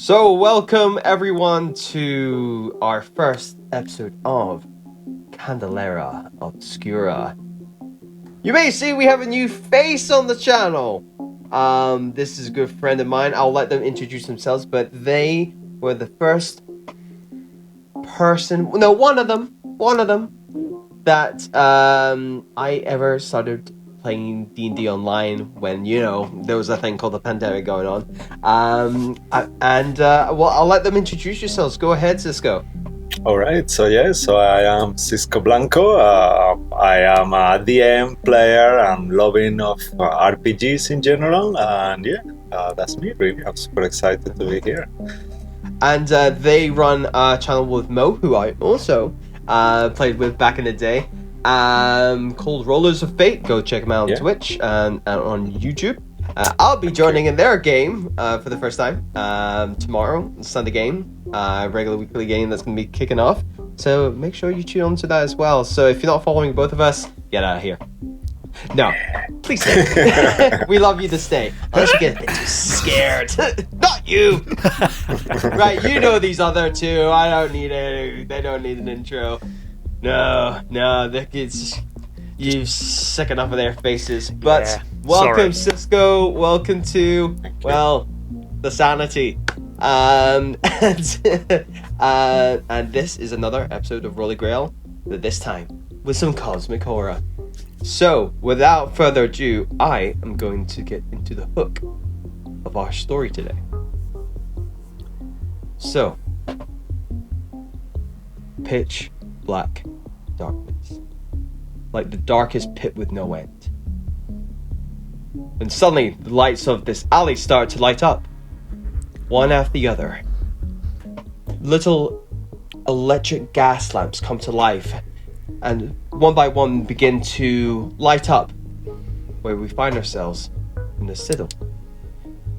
So, welcome everyone to our first episode of Candela, Obscura. You may see we have a new face on the channel. This is a good friend of mine. I'll let them introduce themselves, but they were the first person, no, one of them that I ever started playing D&D online when, there was a thing called the pandemic going on. Well, I'll let them introduce yourselves. Go ahead, Cisco. All right, so I am Cisco Blanco. I am a DM player. I'm loving of RPGs in general, and that's me. Really, I'm super excited to be here. And they run a channel with Mo, who I also played with back in the day, called Rollers of Fate. Go check them out on Twitch and on YouTube. I'll be joining in their game for the first time tomorrow, Sunday game, regular weekly game that's going to be kicking off. So make sure you tune on to that as well. So if you're not following both of us, get out of here. No, please stay. We love you to stay. Unless you get a bit too scared. Not you! Right, you know these other two. I don't need it. They don't need an intro. No, it's you sick enough of their faces. But welcome, sorry. Cisco. Welcome to the sanity. And this is another episode of Rolly Grail, but this time with some cosmic horror. So, without further ado, I am going to get into the hook of our story today. So, pitch black darkness, like the darkest pit with no end. And suddenly, the lights of this alley start to light up, one after the other. Little electric gas lamps come to life, and one by one begin to light up where we find ourselves in the citadel.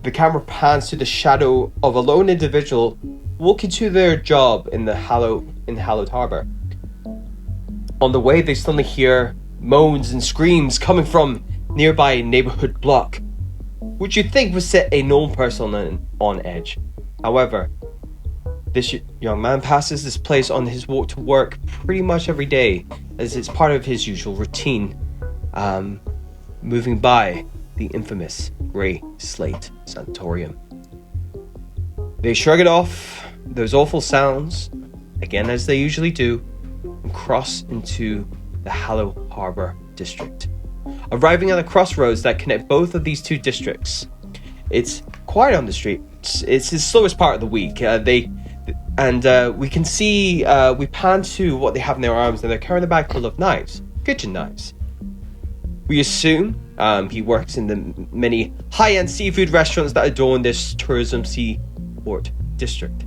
The camera pans to the shadow of a lone individual walking to their job in the hallowed harbor. On the way, they suddenly hear moans and screams coming from nearby neighborhood block, which you'd think would set a known person on edge. However, this young man passes this place on his walk to work pretty much every day, as it's part of his usual routine, moving by the infamous Grey Slate Sanatorium. They shrug it off, those awful sounds, again as they usually do, and cross into the Hallow Harbor district. Arriving at the crossroads that connect both of these two districts, it's quiet on the street. It's the slowest part of the week. We can see, we pan to what they have in their arms, and they're carrying a bag full of knives, kitchen knives. We assume he works in the many high-end seafood restaurants that adorn this tourism seaport district,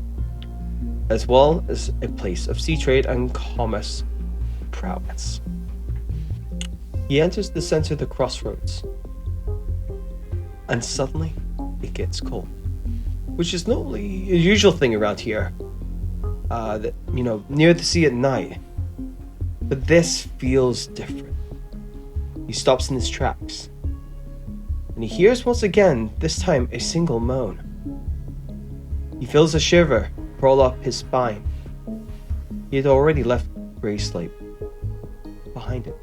as well as a place of sea trade and commerce prowess. He enters the center of the crossroads, and suddenly it gets cold, which is not really a usual thing around here. Near the sea at night. But this feels different. He stops in his tracks, and he hears once again, this time a single moan. He feels a shiver crawl up his spine. He had already left Grey Slate behind him.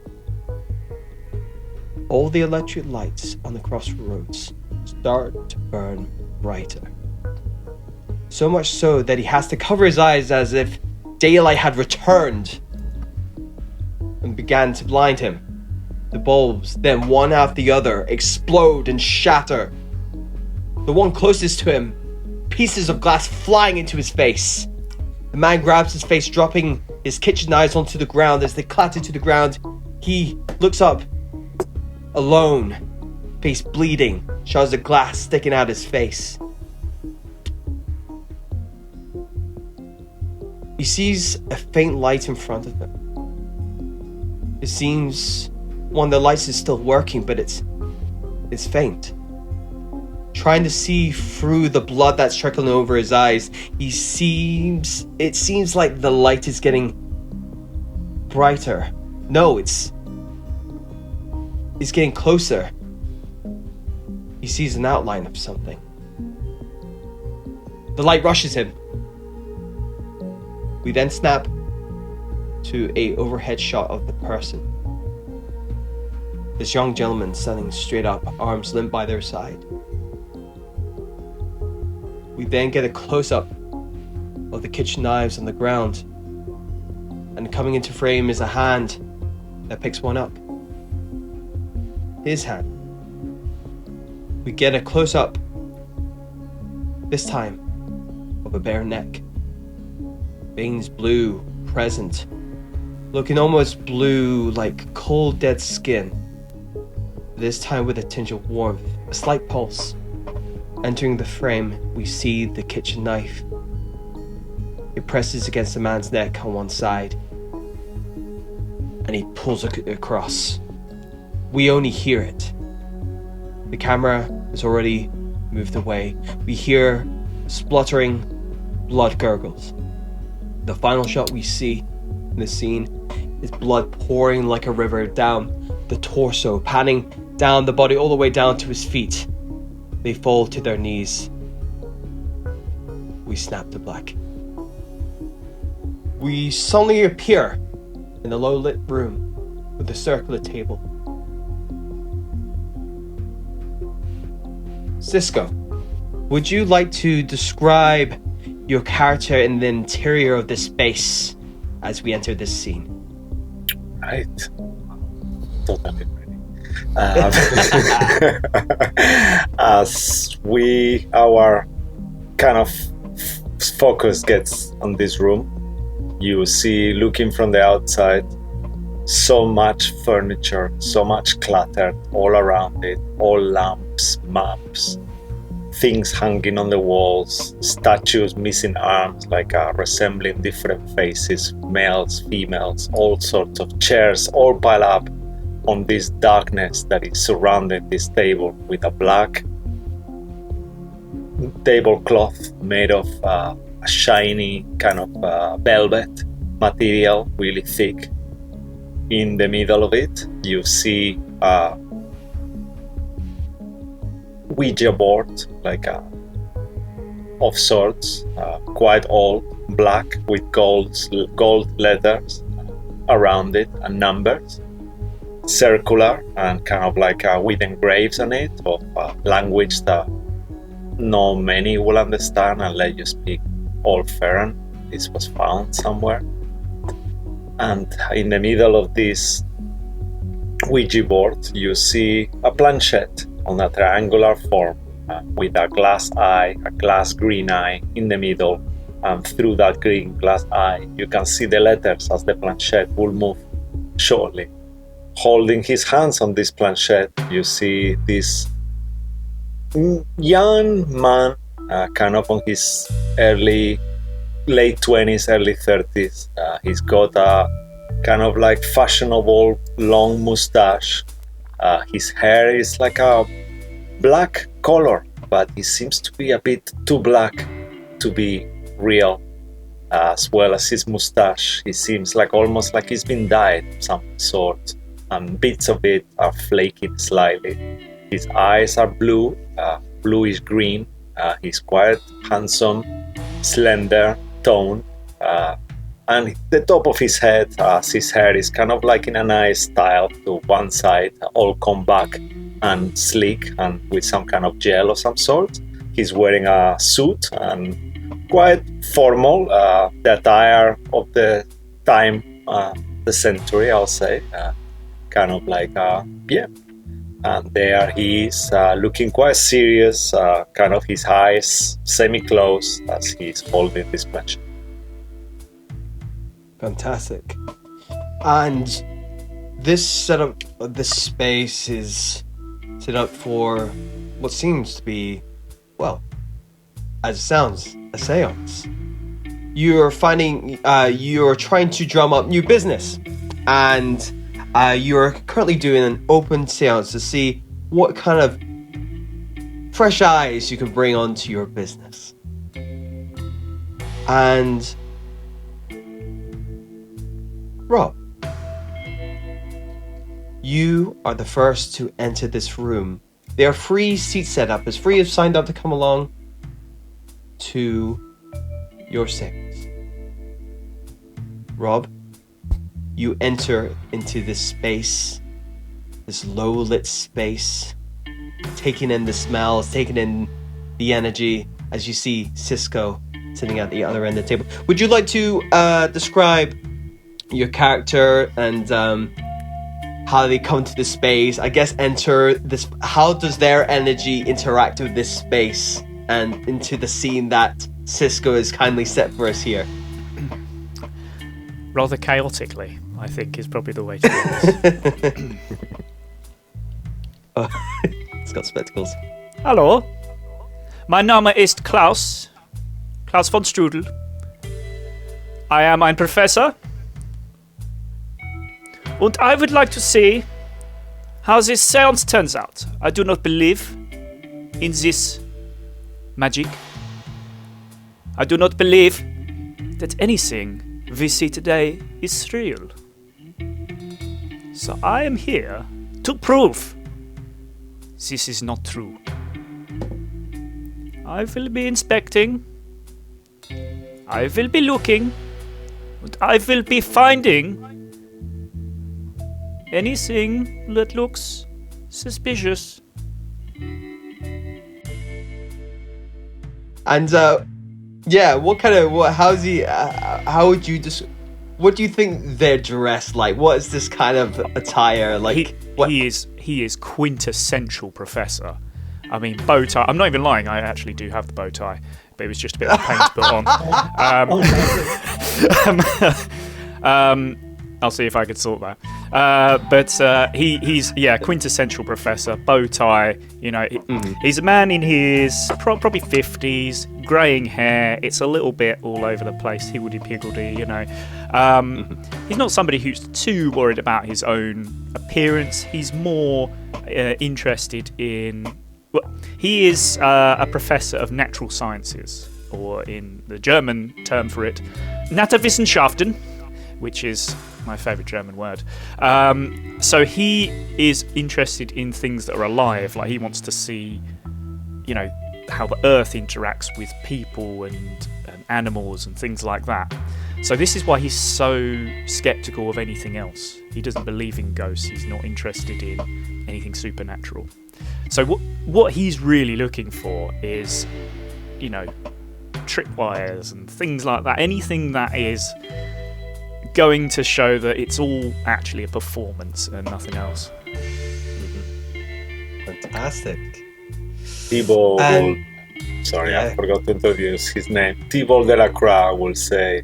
All the electric lights on the crossroads start to burn brighter. So much so that he has to cover his eyes as if daylight had returned and began to blind him. The bulbs, then one after the other, explode and shatter. The one closest to him, pieces of glass flying into his face. The man grabs his face, dropping his kitchen knives onto the ground. As they clatter to the ground, he looks up, alone, face bleeding, shards of glass sticking out his face. He sees a faint light in front of him. It seems one of the lights is still working, but it's faint. Trying to see through the blood that's trickling over his eyes, it seems like the light is getting brighter. No, it's getting closer. He sees an outline of something. The light rushes him. We then snap to a overhead shot of the person. This young gentleman standing straight up, arms limp by their side. We then get a close-up of the kitchen knives on the ground. And coming into frame is a hand that picks one up. His hand. We get a close-up, this time, of a bare neck. Veins blue, present. Looking almost blue like cold dead skin. This time with a tinge of warmth, a slight pulse. Entering the frame, we see the kitchen knife. It presses against the man's neck on one side. And he pulls it across. We only hear it. The camera has already moved away. We hear spluttering blood gurgles. The final shot we see in the scene is blood pouring like a river down the torso, panning down the body all the way down to his feet. They fall to their knees. We snap to black. We suddenly appear in the low-lit room with a circular table. Cisco, would you like to describe your character in the interior of this space as we enter this scene? Right. Totally ready. As our kind of focus gets on this room, you see, looking from the outside, so much furniture, so much clutter all around it, all lamps, maps, things hanging on the walls, statues missing arms, like resembling different faces, males, females, all sorts of chairs, all piled up on this darkness that is surrounding this table with a black tablecloth made of a shiny kind of velvet material, really thick. In the middle of it, you see a Ouija board, like of sorts, quite old, black with gold letters around it and numbers, circular and kind of like with engraves on it of language that not many will understand unless you speak Old Ferran. This was found somewhere. And in the middle of this Ouija board, you see a planchette on a triangular form with a glass eye, a glass green eye in the middle. And through that green glass eye, you can see the letters as the planchette will move shortly. Holding his hands on this planchette, you see this young man, kind of on his late 20s, early 30s. He's got a kind of like fashionable long mustache. His hair is like a black color, but it seems to be a bit too black to be real. As well as his mustache, he seems like almost like he's been dyed of some sort, and bits of it are flaking slightly. His eyes are blue, bluish green. He's quite handsome, slender, toned, and the top of his head, his hair is kind of like in a nice style to one side, all combed back and sleek and with some kind of gel of some sort. He's wearing a suit and quite formal, the attire of the time, the century, I'll say, kind of like, yeah. And there he is, looking quite serious, kind of his eyes semi-closed as he's holding this planchette. Fantastic. And this setup, this space is set up for what seems to be, well, as it sounds, a seance. You're you're trying to drum up new business, and you're currently doing an open seance to see what kind of fresh eyes you can bring onto your business. And Rob, you are the first to enter this room. There are free seats set up. As free as signed up to come along. to your savings. Rob, you enter into this space, this low-lit space, taking in the smells, taking in the energy as you see Cisco sitting at the other end of the table. Would you like to describe your character and how they come to this space? I guess enter this. How does their energy interact with this space and into the scene that Cisco has kindly set for us here? Rather chaotically, I think, is probably the way to do this. It's got spectacles. Hallo, mein Name ist Klaus von Strudel. I am ein Professor. And I would like to see how this seance turns out. I do not believe in this magic. I do not believe that anything we see today is real. So I am here to prove this is not true. I will be inspecting. I will be looking. And I will be finding anything that looks suspicious. And how would you what do you think they're dressed like? What is this kind of attire like? He is quintessential professor. I mean, bow tie. I'm not even lying. I actually do have the bow tie, but it was just a bit of a pain to put on. I'll see if I could sort that. But he's quintessential professor, bow tie. You know, he's a man in his probably 50s, greying hair. It's a little bit all over the place, higgledy-piggledy. You know, he's not somebody who's too worried about his own appearance. He's more interested in. Well, he is a professor of natural sciences, or in the German term for it, Naturwissenschaften, which is my favourite German word. So he is interested in things that are alive. Like, he wants to see, you know, how the earth interacts with people and animals and things like that. So this is why he's so sceptical of anything else. He doesn't believe in ghosts. He's not interested in anything supernatural. So what he's really looking for is, you know, tripwires and things like that. Anything that is going to show that it's all actually a performance and nothing else. Fantastic. Thibault, sorry, I forgot to introduce his name. Thibault de la Croix will say,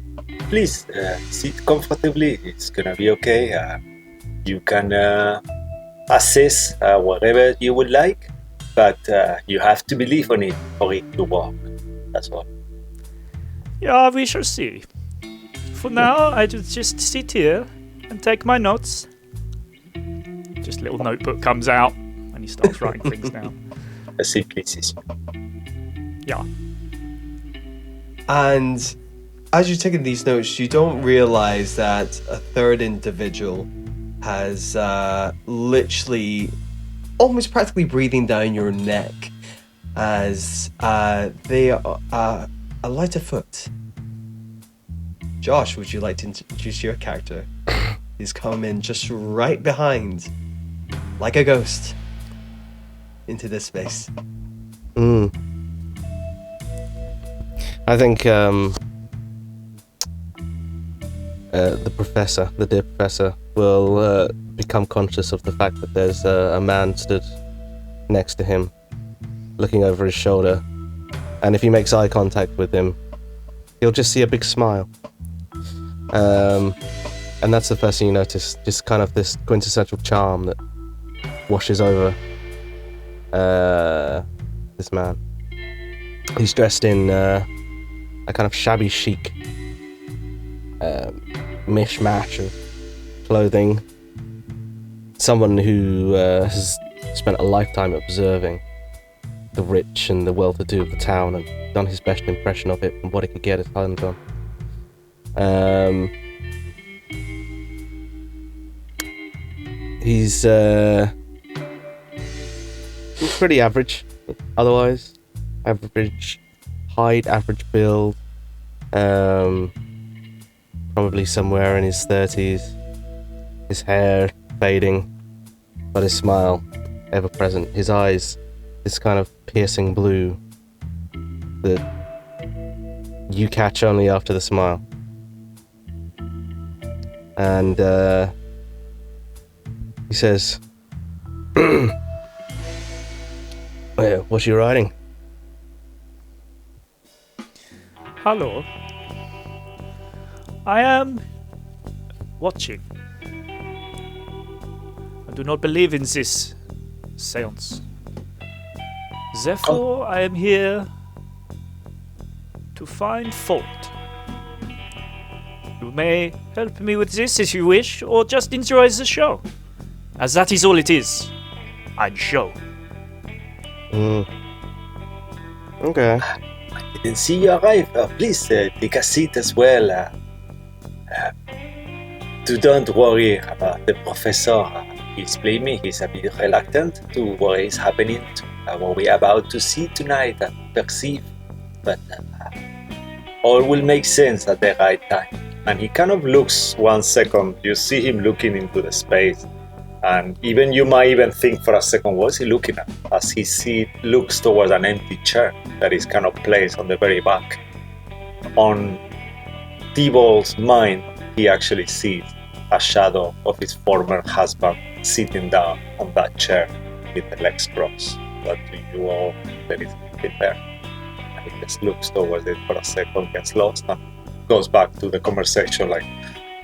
please sit comfortably, it's gonna be okay. You can assess whatever you would like, but you have to believe on it for it to work. That's all. Yeah, we shall see. For now, I just sit here and take my notes. Just a little notebook comes out and he starts writing things down. A simplicism. Yeah. And as you're taking these notes, you don't realize that a third individual has literally almost practically breathing down your neck as they are a lighter foot. Josh, would you like to introduce your character? He's come in just right behind, like a ghost, into this space. I think the dear professor, will become conscious of the fact that there's a man stood next to him, looking over his shoulder, and if he makes eye contact with him, he'll just see a big smile. And that's the first thing you notice, just kind of this quintessential charm that washes over this man. He's dressed in a kind of shabby chic mishmash of clothing. Someone who has spent a lifetime observing the rich and the well-to-do of the town and done his best impression of it and what he could get his hands on. He's pretty average, otherwise. Average height, average build, probably somewhere in his 30s. His hair fading, but his smile ever present. His eyes, this kind of piercing blue that you catch only after the smile. And he says, "What are you writing?" Hello. I am watching. I do not believe in this seance. Therefore, I am here to find fault. You may help me with this if you wish, or just enjoy the show, as that is all it is. A show. Okay. I didn't see you arrive. Please take a seat as well. Don't worry about the professor. He's playing me. He's a bit reluctant to what is happening, what we're about to see tonight and perceive. But all will make sense at the right time. And he kind of looks 1 second. You see him looking into the space. And you might even think for a second, what's he looking at? As he looks towards an empty chair that is kind of placed on the very back. On Thibault's mind, he actually sees a shadow of his former husband sitting down on that chair with the legs crossed. But to you all, there is nothing there. And he just looks towards it for a second, gets lost, and goes back to the conversation like,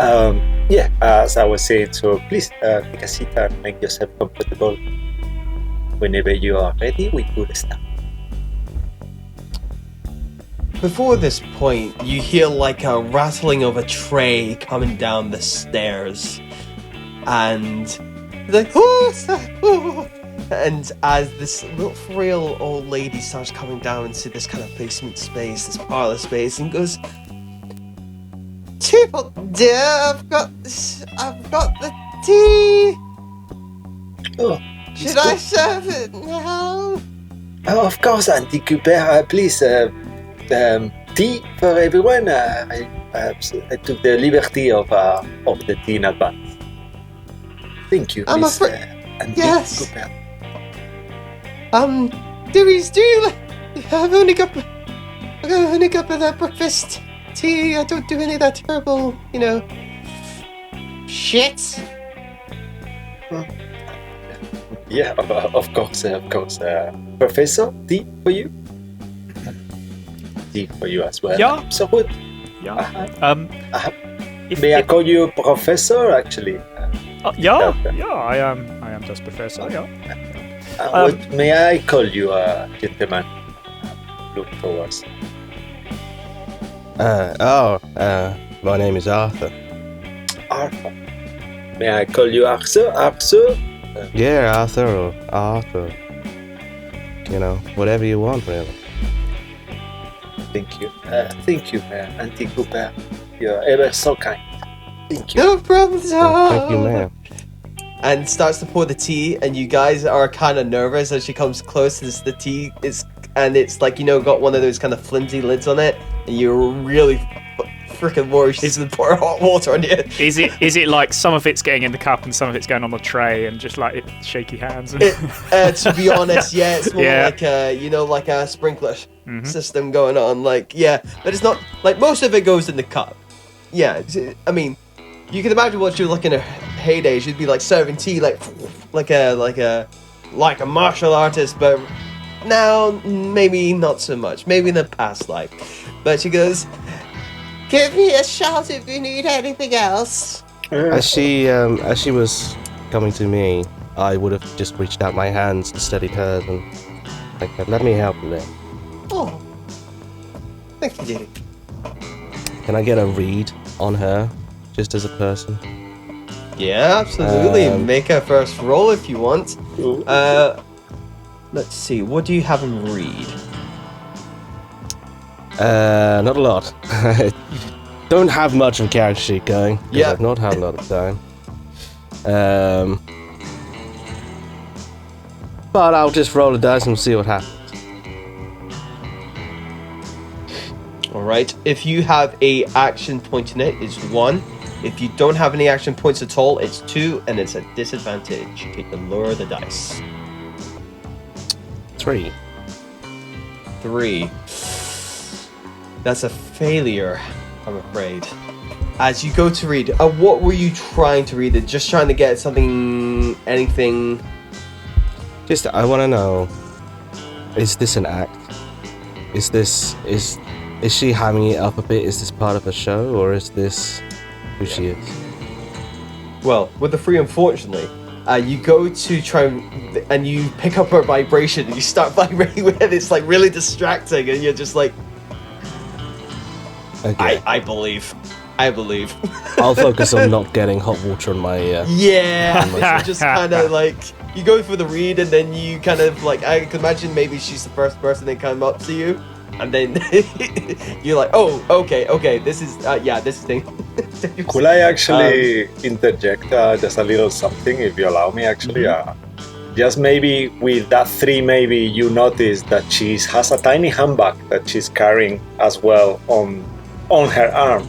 as I was saying, so please take a seat and make yourself comfortable. Whenever you are ready, we could start. Before this point, you hear like a rattling of a tray coming down the stairs. And like, and as this little frail old lady starts coming down into this kind of basement space, this parlor space, and goes, "Triple dear, I've got the tea. Oh, Should I serve it now?" Oh, of course, Auntie Cooper. Please, tea for everyone. I took the liberty of the tea in advance. Thank you, I'm Miss Auntie yes. Cooper. I've only got that breakfast tea. I don't do any of that terrible, shit. Yeah, of course. Professor, tea for you? Tea for you as well. Yeah. So good. Yeah. May I call you Professor, actually? Yeah, I am just Professor, yeah. What may I call you, gentlemen? Look towards. My name is Arthur. Arthur. May I call you Arthur? Arthur? Yeah, Arthur or Arthur. Whatever you want, really. Thank you, Auntie Cooper. You're ever so kind. Thank you. No problem at all. Thank you, ma'am. And starts to pour the tea, and you guys are kind of nervous as she comes close. The tea is, and it's like got one of those kind of flimsy lids on it, and you're really freaking worried she's gonna pour hot water on you. Is it like some of it's getting in the cup and some of it's going on the tray and just like shaky hands? To be honest, yeah, it's more like like a sprinkler system going on. Like, but it's not like most of it goes in the cup. Yeah, I mean, you can imagine what she was like in her heyday. She'd be like serving tea like a martial artist, but now maybe not so much. Maybe in the past life. But she goes, "Give me a shout if you need anything else." As she was coming to me, I would have just reached out my hands and steadied hers and let me help you there. Oh, thank you, dearie. Can I get a read on her, just as a person? Yeah, absolutely. Make a first roll if you want. Let's see. What do you have him read? Not a lot. Don't have much of a character sheet going. Yeah. I've not had a lot of time. But I'll just roll the dice and see what happens. All right. If you have a action point in it, it's 1. If you don't have any action points at all, it's 2, and it's a disadvantage. You can lower the dice. 3. 3. That's a failure, I'm afraid. As you go to read, what were you trying to read? Just trying to get something, anything? Just, I want to know, is this an act? Is she hamming it up a bit? Is this part of a show, or is this who she is? Well, with the 3, unfortunately, you go to try and you pick up her vibration and you start vibrating with it. It's like really distracting, and you're just like, Okay. I believe. I'll focus on not getting hot water on my... Yeah, you just kind of like, you go for the read, and then you kind of like, I can imagine maybe she's the first person that come up to you, and then you're like, oh, okay, this is thing. Could I actually interject just a little something, if you allow me, actually? Just maybe with that 3, maybe you notice that she has a tiny handbag that she's carrying as well on her arm.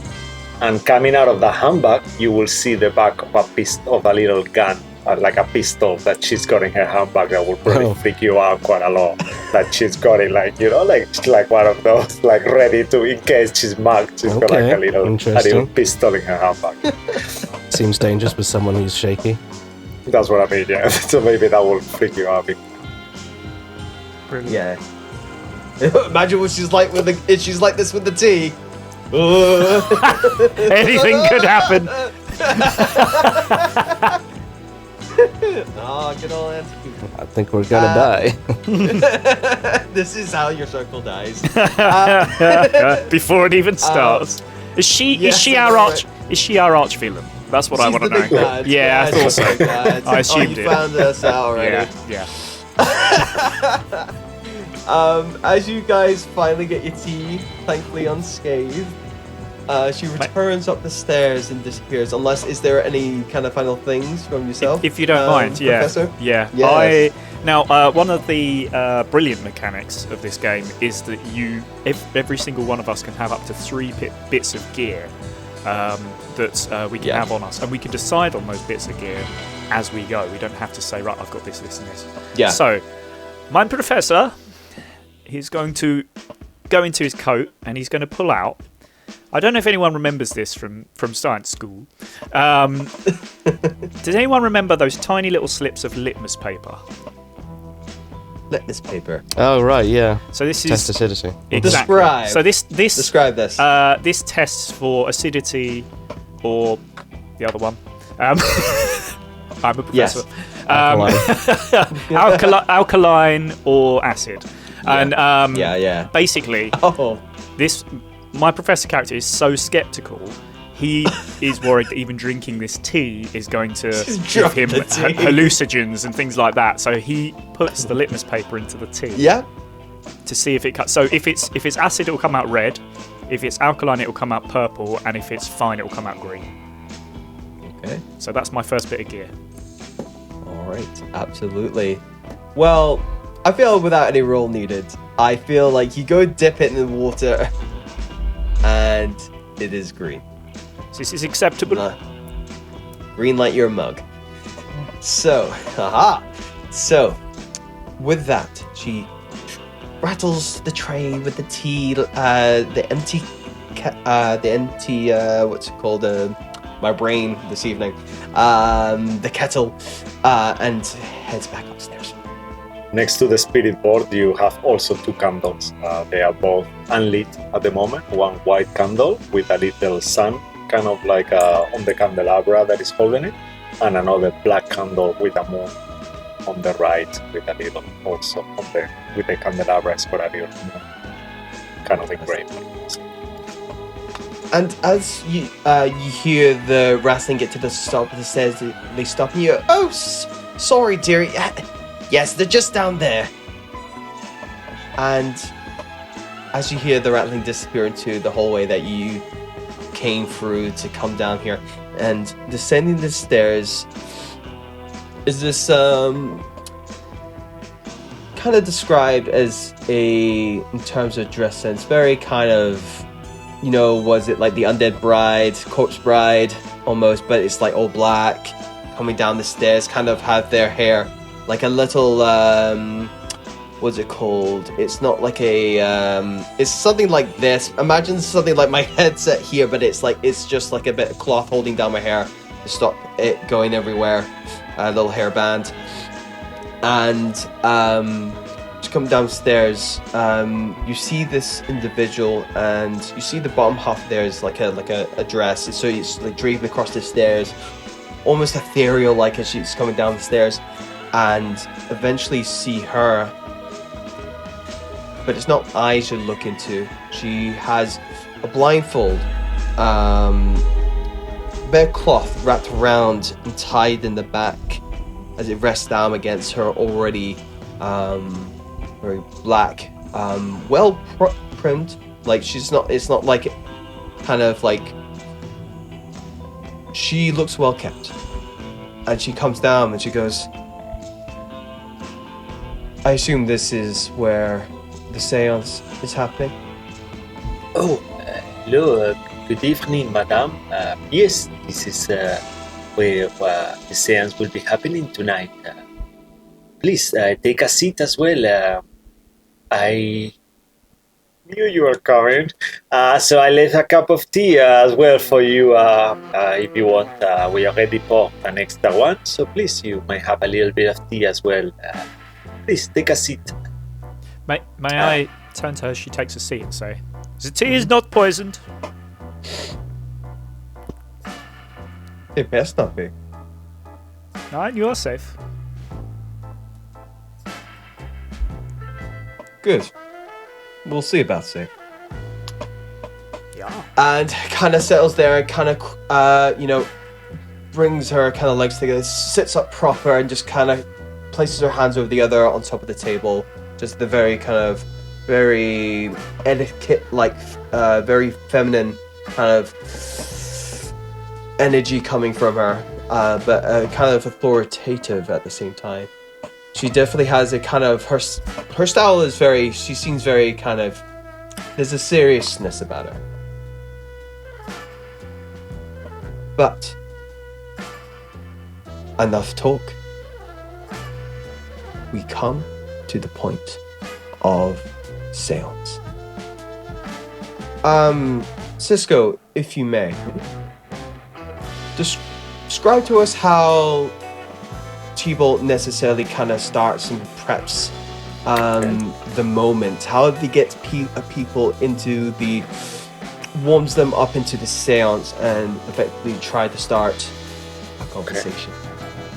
And coming out of the handbag, you will see the back of a little gun, like a pistol that she's got in her handbag that will probably freak you out quite a lot. That she's got it, like, you know, like one of those, like ready to, in case she's mugged, she's got like a little pistol in her handbag. Seems dangerous with someone who's shaky. That's what I mean, yeah. So maybe that will freak you out. Yeah. Imagine what she's like if she's like this with the tea. Anything could happen. Oh, good old Auntie. I think we're gonna die. This is how your circle dies. Before it even starts. Is she our arch villain? That's what I want to know. Bad. Yeah, I thought so. I assumed you found us out already. Yeah. As you guys finally get your tea, thankfully unscathed, she returns up the stairs and disappears. Unless, is there any kind of final things from yourself? If you don't mind, Professor? Yeah. Yes. One of the brilliant mechanics of this game is that every single one of us can have up to 3 bits of gear that we can have on us, and we can decide on those bits of gear as we go. We don't have to say, right, I've got this, and this. Yeah. So, my professor, he's going to go into his coat and he's going to pull out. I don't know if anyone remembers this from science school. Does anyone remember those tiny little slips of litmus paper? Litmus paper. Oh, right, yeah. So this Test is acidity. exactly. Describe. So this Describe this. This tests for acidity, or the other one. I'm a professor. Yes. Alkaline or acid. And basically, my professor character is so skeptical. He is worried that even drinking this tea is going to give him hallucinogens and things like that. So he puts the litmus paper into the tea. Yeah. To see if it cuts. So if it's acid, it will come out red. If it's alkaline, it will come out purple. And if it's fine, it will come out green. Okay. So that's my first bit of gear. All right. Absolutely. Well, I feel without any roll needed, I feel like you go dip it in the water, and it is green. So this is acceptable. Green light your mug. So, So, with that, she rattles the tray with the tea, the empty, what's it called? My brain this evening. The kettle, and heads back upstairs. Next to the spirit board, you have also 2 candles. They are both unlit at the moment. One white candle with a little sun, kind of like on the candelabra that is holding it, and another black candle with a moon on the right, with a little also with the candelabra is got a little moon, kind of engraved. And as you hear the rattling get to the top of the stairs, they stop and you go, "Oh, sorry, dearie. Yes, they're just down there." And as you hear the rattling disappear into the hallway that you came through to come down here, and descending the stairs is this kind of described as in terms of dress sense, very kind of was it like the undead bride, corpse bride almost, but it's like all black, coming down the stairs, kind of have their hair like a little what's it called? It's not like a it's something like this. Imagine something like my headset here, but it's just like a bit of cloth holding down my hair to stop it going everywhere. A little hairband. And to come downstairs, you see this individual, and you see the bottom half there is like a dress. So it's like draped across the stairs, almost ethereal, like as she's coming down the stairs, and eventually see her. But it's not eyes you look into. She has a blindfold, bit of cloth wrapped around and tied in the back as it rests down against her already very black, well primed. Like it's not like kind of like, she looks well kept. And she comes down and she goes, I assume this is where the seance is happening? Oh, hello, good evening, madam. Yes, this is where the seance will be happening tonight. Please take a seat as well. I knew you were coming, so I left a cup of tea as well for you if you want. We already poured an extra one, so please, you might have a little bit of tea as well. Please take a seat. May I turn to her? She takes a seat and say, "The tea is not poisoned." It best not be. No, you are safe. Good. We'll see about safe. Yeah. And kind of settles there and kind of, brings her kind of legs together, sits up proper and just kind of places her hands over the other on top of the table. Just the very kind of, very etiquette-like, very feminine kind of energy coming from her, but kind of authoritative at the same time. She definitely has a kind of, her style is very, she seems very kind of, there's a seriousness about her. But enough talk. We come to the point of seance. Cisco, if you may, describe to us how T-Bolt necessarily kind of starts and preps the moment. How he gets people into the, warms them up into the seance and effectively try to start a conversation.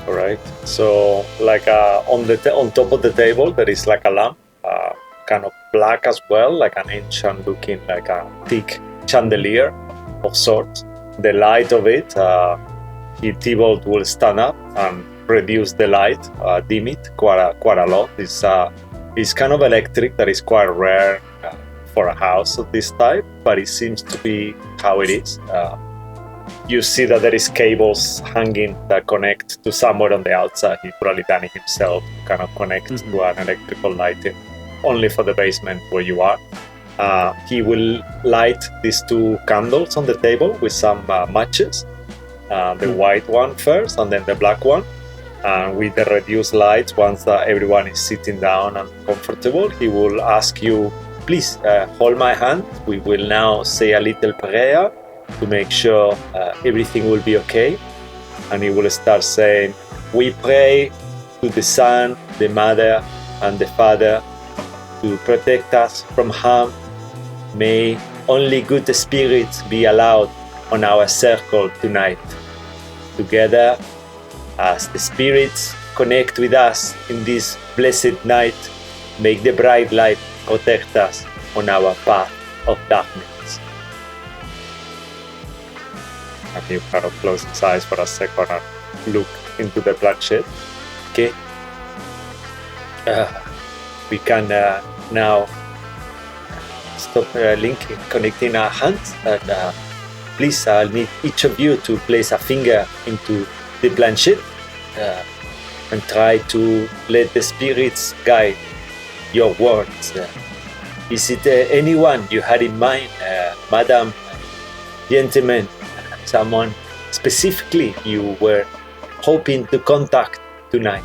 All right. So, like on top of the table, there is like a lamp, kind of black as well, like an ancient looking, like a thick chandelier of sorts. The light of it, T-Bolt will stand up and reduce the light, dim it quite a lot. It's kind of electric, that is quite rare for a house of this type, but it seems to be how it is. You see that there is cables hanging that connect to somewhere on the outside. He's probably done it himself, kind of connect to an electrical lighting, only for the basement where you are. He will light these two candles on the table with some matches. The white one first, and then the black one. And with the reduced lights, once everyone is sitting down and comfortable, he will ask you, please hold my hand. We will now say a little prayer to make sure everything will be okay. And he will start saying, we pray to the Son, the Mother, and the Father to protect us from harm. May only good spirits be allowed on our circle tonight. Together, as the spirits connect with us in this blessed night, make the bright light protect us on our path of darkness. And he kind of closes his eyes for a second and look into the planchette. Okay. We can now stop connecting our hands. And please, I'll need each of you to place a finger into the planchette and try to let the spirits guide your words. Is it anyone you had in mind, madam, gentlemen, someone specifically you were hoping to contact tonight?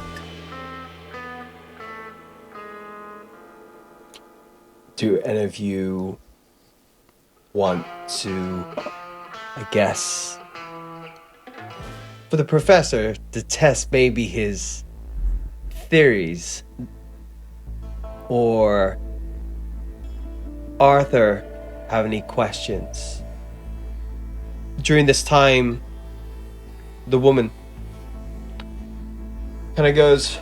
Do any of you want to, I guess, for the professor to test maybe his theories, or Arthur have any questions? During this time, the woman kind of goes,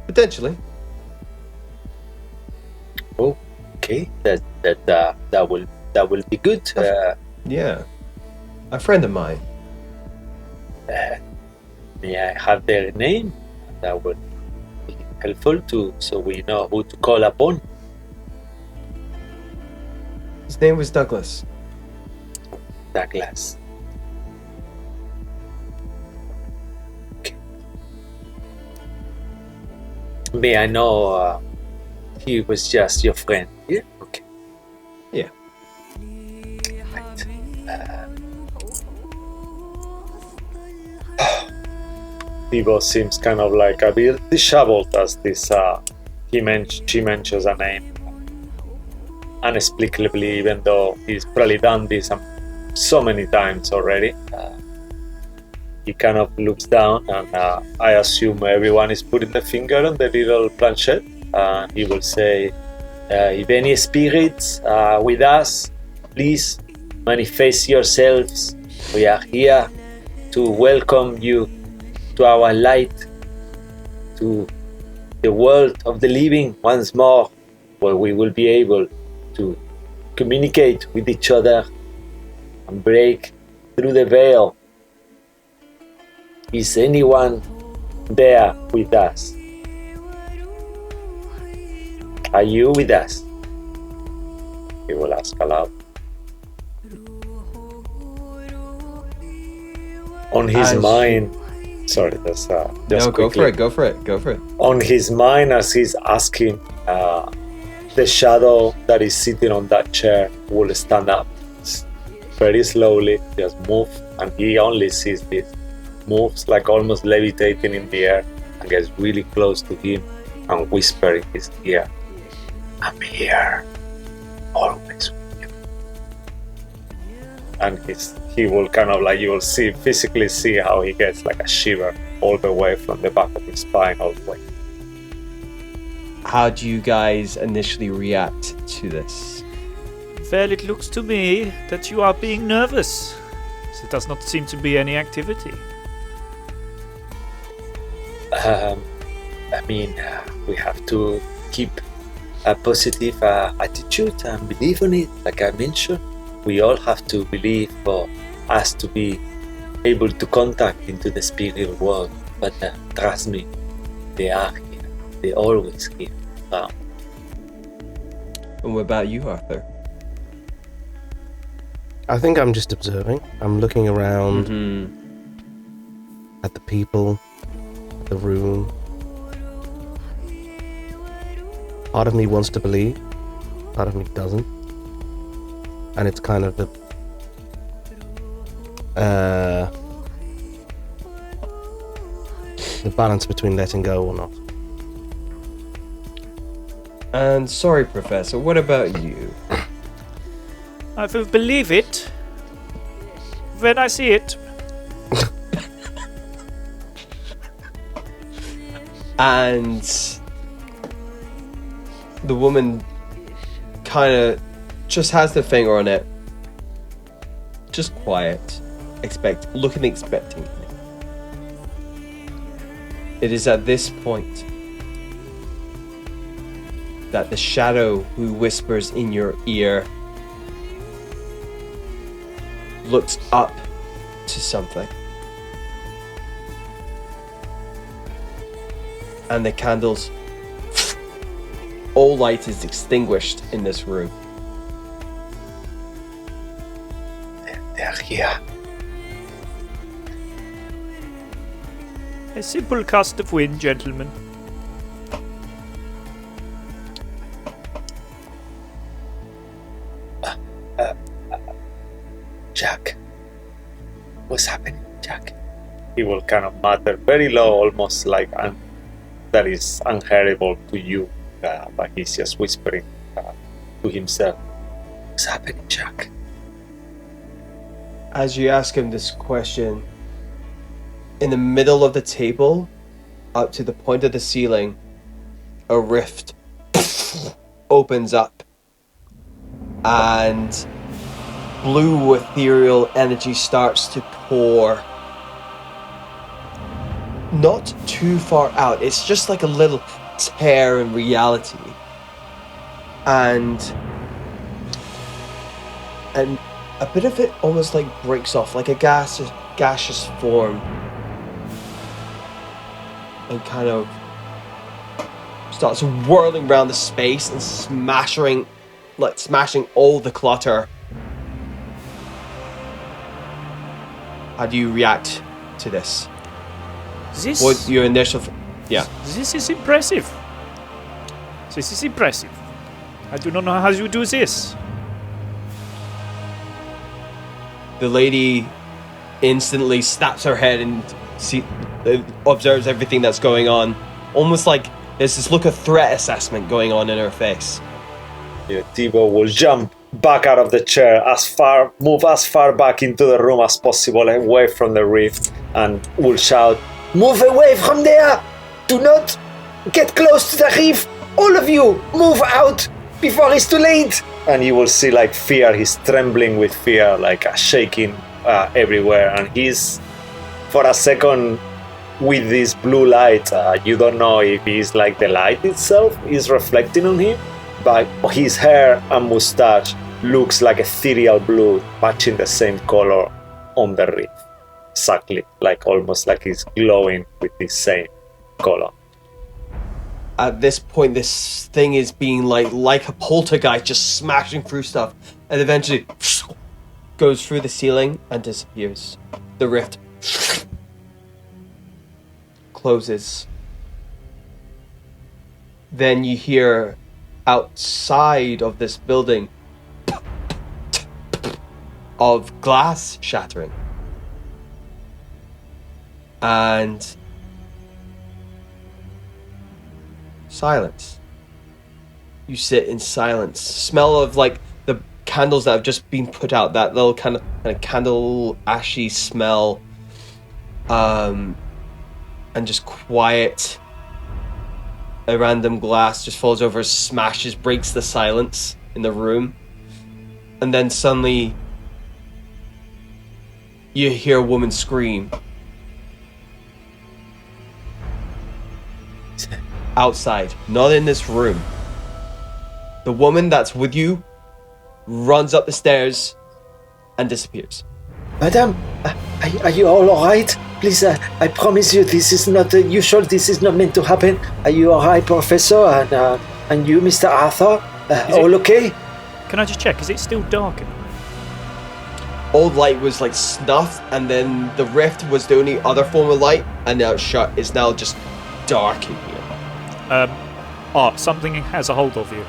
potentially. Oh, okay, that will be good. Yeah, a friend of mine. May I have their name? That would be helpful too, so we know who to call upon. His name was Douglas. Douglas. Okay. May I know he was just your friend? Yeah. Okay. Yeah. Right. Thibaut seems kind of like a bit disheveled as this. She mentions a name inexplicably, even though he's probably done this so many times already. He kind of looks down, and I assume everyone is putting the finger on the little planchette. He will say, if any spirits are with us, please manifest yourselves. We are here to welcome you to our light, to the world of the living once more, where we will be able to communicate with each other and break through the veil. Is anyone there with us? Are you with us? He will ask aloud. On his mind, sorry, that's just No, go quickly. for it. On his mind, as he's asking, the shadow that is sitting on that chair will stand up very slowly, just move, and he only sees this. Moves like almost levitating in the air and gets really close to him and whisper in his ear, I'm here, always with you. And he will kind of like, you will physically see how he gets like a shiver all the way from the back of his spine all the way. How do you guys initially react to this? Well, it looks to me that you are being nervous. There does not seem to be any activity. We have to keep a positive attitude and believe in it. Like I mentioned, we all have to believe for us to be able to contact into the spirit world. But trust me, they are here. They're always here. And what about you, Arthur? I think I'm just observing. I'm looking around at the people, at the room. Part of me wants to believe, part of me doesn't. And it's kind of the balance between letting go or not. And sorry, Professor, what about you? I will believe it when I see it. And the woman kind of just has the finger on it. Just quiet. Looking expecting. It is at this point that the shadow who whispers in your ear looks up to something. And the candles, all light is extinguished in this room. They're here. A simple gust of wind, gentlemen. he will kind of mutter very low, almost like that is unhearable to you, but he's just whispering to himself. What's happening, Jack? As you ask him this question, in the middle of the table, up to the point of the ceiling, a rift opens up, and blue ethereal energy starts to pour. Not too far out, it's just like a little tear in reality. And a bit of it almost like breaks off, like a gaseous form, and kind of starts whirling around the space and smashing all the clutter. How do you react to this? What your initial... Yeah. This is impressive. This is impressive. I do not know how you do this. The lady instantly snaps her head and observes everything that's going on. Almost like there's this look of threat assessment going on in her face. Yeah, Thibaut will jump back out of the chair, move as far back into the room as possible, away from the rift, and will shout, "Move away from there! Do not get close to the rift! All of you, move out before it's too late!" And you will see like fear, he's trembling with fear, like shaking everywhere, and he's, for a second, with this blue light, you don't know if it's like the light itself is reflecting on him, but his hair and mustache looks like ethereal blue, matching the same color on the rift. Exactly, like almost like he's glowing with the same color. At this point, this thing is being like a poltergeist, just smashing through stuff, and eventually goes through the ceiling and disappears. The rift closes. Then you hear outside of this building of glass shattering. And silence. You sit in silence. Smell of like the candles that have just been put out, that little kind of candle ashy smell. And just quiet. A random glass just falls over, smashes, breaks the silence in the room. And then suddenly you hear a woman scream. Outside, not in this room. The woman that's with you runs up the stairs and disappears. Madam, are you all alright? Please, I promise you this is not usual, this is not meant to happen. Are you alright, Professor? And you, Mr. Arthur? All okay? Can I just check, is it still dark in the room? All light was like snuffed, and then the rift was the only other form of light, and now it's shut. It's now just dark in here. Art, something has a hold of you.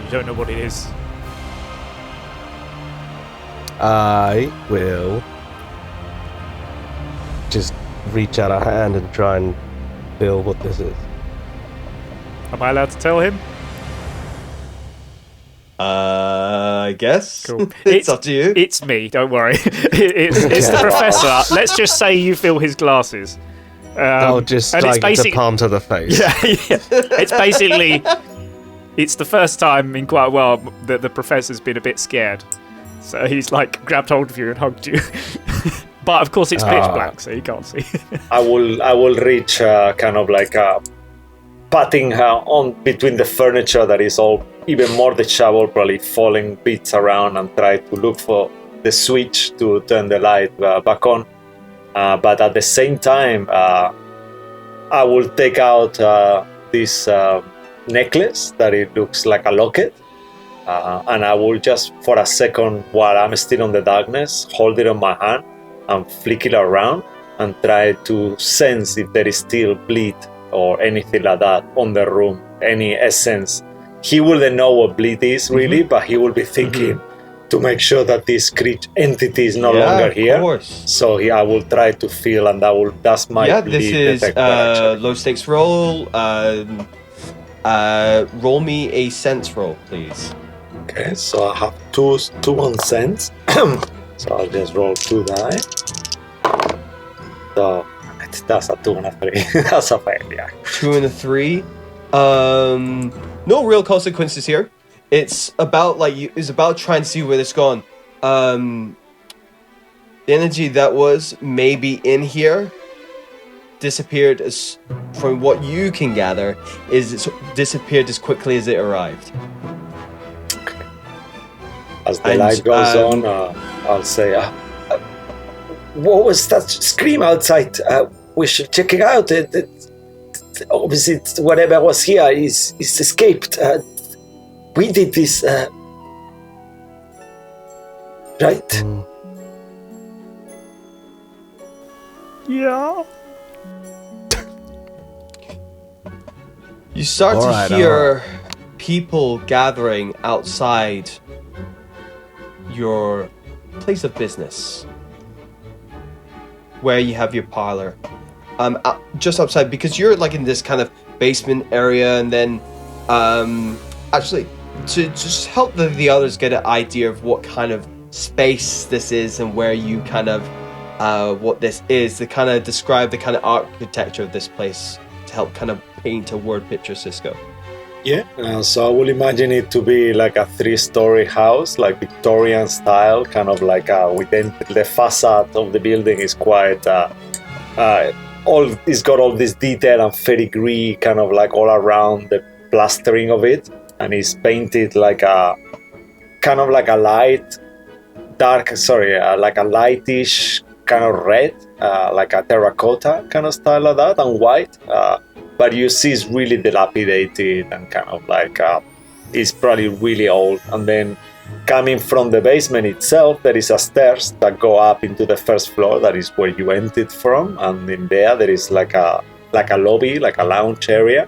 You don't know what it is. I will just reach out a hand and try and feel what this is. Am I allowed to tell him? I guess. Cool. It's up to you. It's me, don't worry. It's the professor. Let's just say you feel his glasses. I'll just strike the palm to the face. Yeah. It's basically... It's the first time in quite a while that the professor's been a bit scared. So he's like grabbed hold of you and hugged you. But of course it's pitch black, so you can't see. I will reach kind of like patting her on between the furniture that is all even more disheveled, probably falling bits around, and try to look for the switch to turn the light back on. But at the same time, I will take out this necklace that it looks like a locket. And I will just, for a second, while I'm still in the darkness, hold it in my hand and flick it around and try to sense if there is still bleed or anything like that on the room, any essence. He wouldn't know what bleed is really, but he will be thinking, to make sure that this entity is no longer here. Of course. So I will try to feel, and that's my Yeah, this lead is detector, actually. low stakes roll. Roll me a sense roll, please. Okay, so I have two on sense. So I'll just roll 2 die. So that's a 2 and a 3. That's a failure. 2 and a 3. No real consequences here. It's about trying to see where it's gone. The energy that was maybe in here disappeared, as from what you can gather, it's disappeared as quickly as it arrived. As the light goes on, I'll say, what was that scream outside? We should check it out. Obviously, whatever was here is escaped. We did this, right? Yeah. You start Alright, to hear people gathering outside your place of business, where you have your parlor. Just outside, because you're like in this kind of basement area, and then actually to just help the others get an idea of what kind of space this is and where you kind of what this is, to kind of describe the kind of architecture of this place, to help kind of paint a word picture, Cisco. Yeah, so I will imagine it to be like a 3-story house, like Victorian style, kind of like within the facade of the building is quite it's got all this detail and filigree kind of like all around the plastering of it, and it's painted like a kind of like a lightish kind of red, like a terracotta kind of style like that, and white. But you see it's really dilapidated and kind of like it's probably really old. And then coming from the basement itself, there is a stairs that go up into the first floor. That is where you entered from, and in there is like a lobby, like a lounge area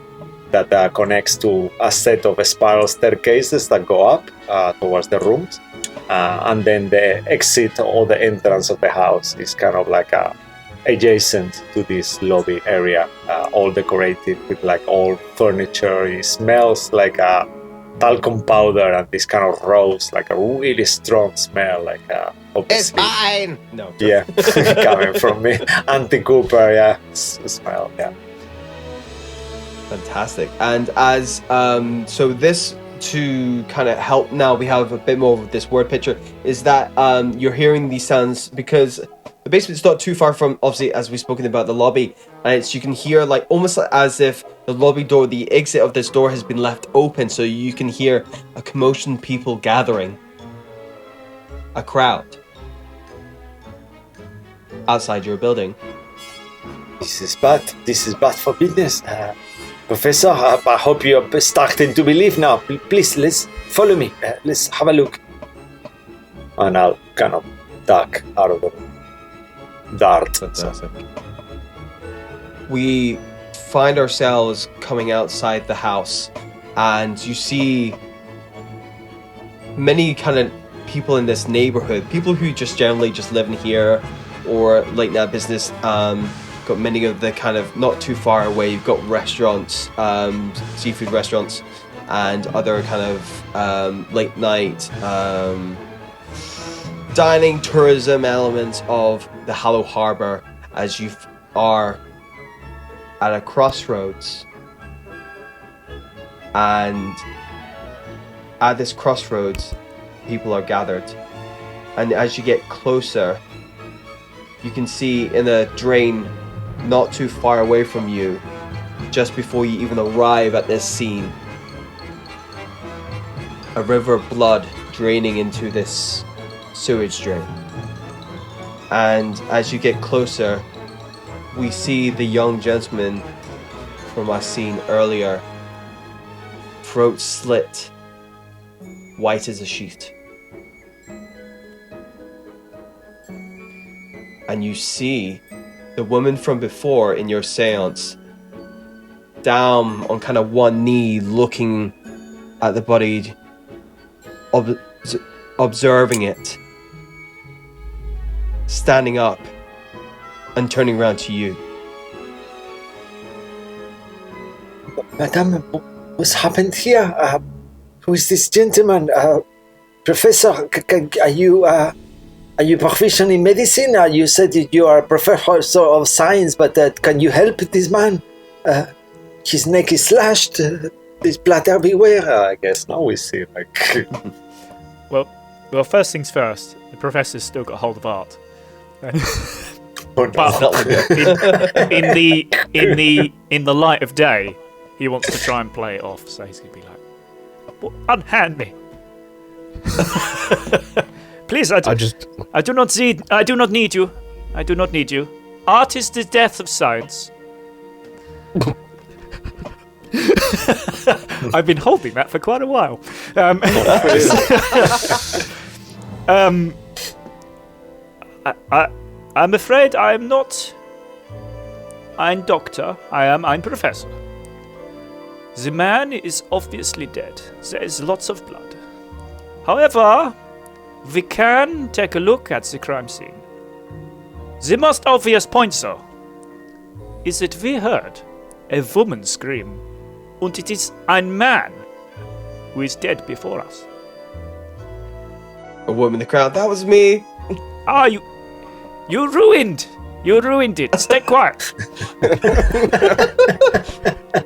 that connects to a set of spiral staircases that go up towards the rooms. And then the exit or the entrance of the house is kind of like adjacent to this lobby area, all decorated with like old furniture. It smells like a talcum powder and this kind of rose, like a really strong smell, like of the It's sea. fine. No. Yeah, coming from me, Auntie Cooper. Yeah, smell. Yeah. Fantastic. And as so this, to kind of help, now we have a bit more of this word picture, is that you're hearing these sounds because the basement's not too far from, obviously, as we've spoken about, the lobby, and you can hear like almost as if the lobby door, the exit of this door has been left open, so you can hear a commotion, people gathering, a crowd outside your building. This is bad. This is bad for business. Professor, I hope you're starting to believe now. Please, let's follow me. Let's have a look. And I'll kind of duck out of the dart. Fantastic. We find ourselves coming outside the house, and you see many kind of people in this neighborhood, people who just generally just live in here or late night business. Got many of the kind of not too far away. You've got restaurants, seafood restaurants, and other kind of late night dining tourism elements of the Hallow Harbor, as you are at a crossroads. And at this crossroads, people are gathered. And as you get closer, you can see in a drain not too far away from you, just before you even arrive at this scene, a river of blood draining into this sewage drain. And as you get closer, we see the young gentleman from our scene earlier, throat slit, white as a sheet. And you see the woman from before in your seance, down on kind of one knee, looking at the body. observing it, standing up, and turning around to you. Madame, what's happened here? Who is this gentleman? Professor, are you proficient in medicine? You said that you are a professor of science, but can you help this man? His neck is slashed. There's blood everywhere. I guess now we see like. Well, first things first. The professor's still got hold of art. Oh, no. But in the light of day, he wants to try and play it off. So he's gonna be like, well, "Unhand me, please. I do not need you. I do not need you. Art is the death of science." I've been holding that for quite a while. I'm afraid I'm not. I'm doctor. I'm professor. The man is obviously dead. There is lots of blood. However, we can take a look at the crime scene. The most obvious point, though, is that we heard a woman scream, and it is a man who is dead before us. A woman in the crowd. That was me. Ah, you ruined it. Stay quiet.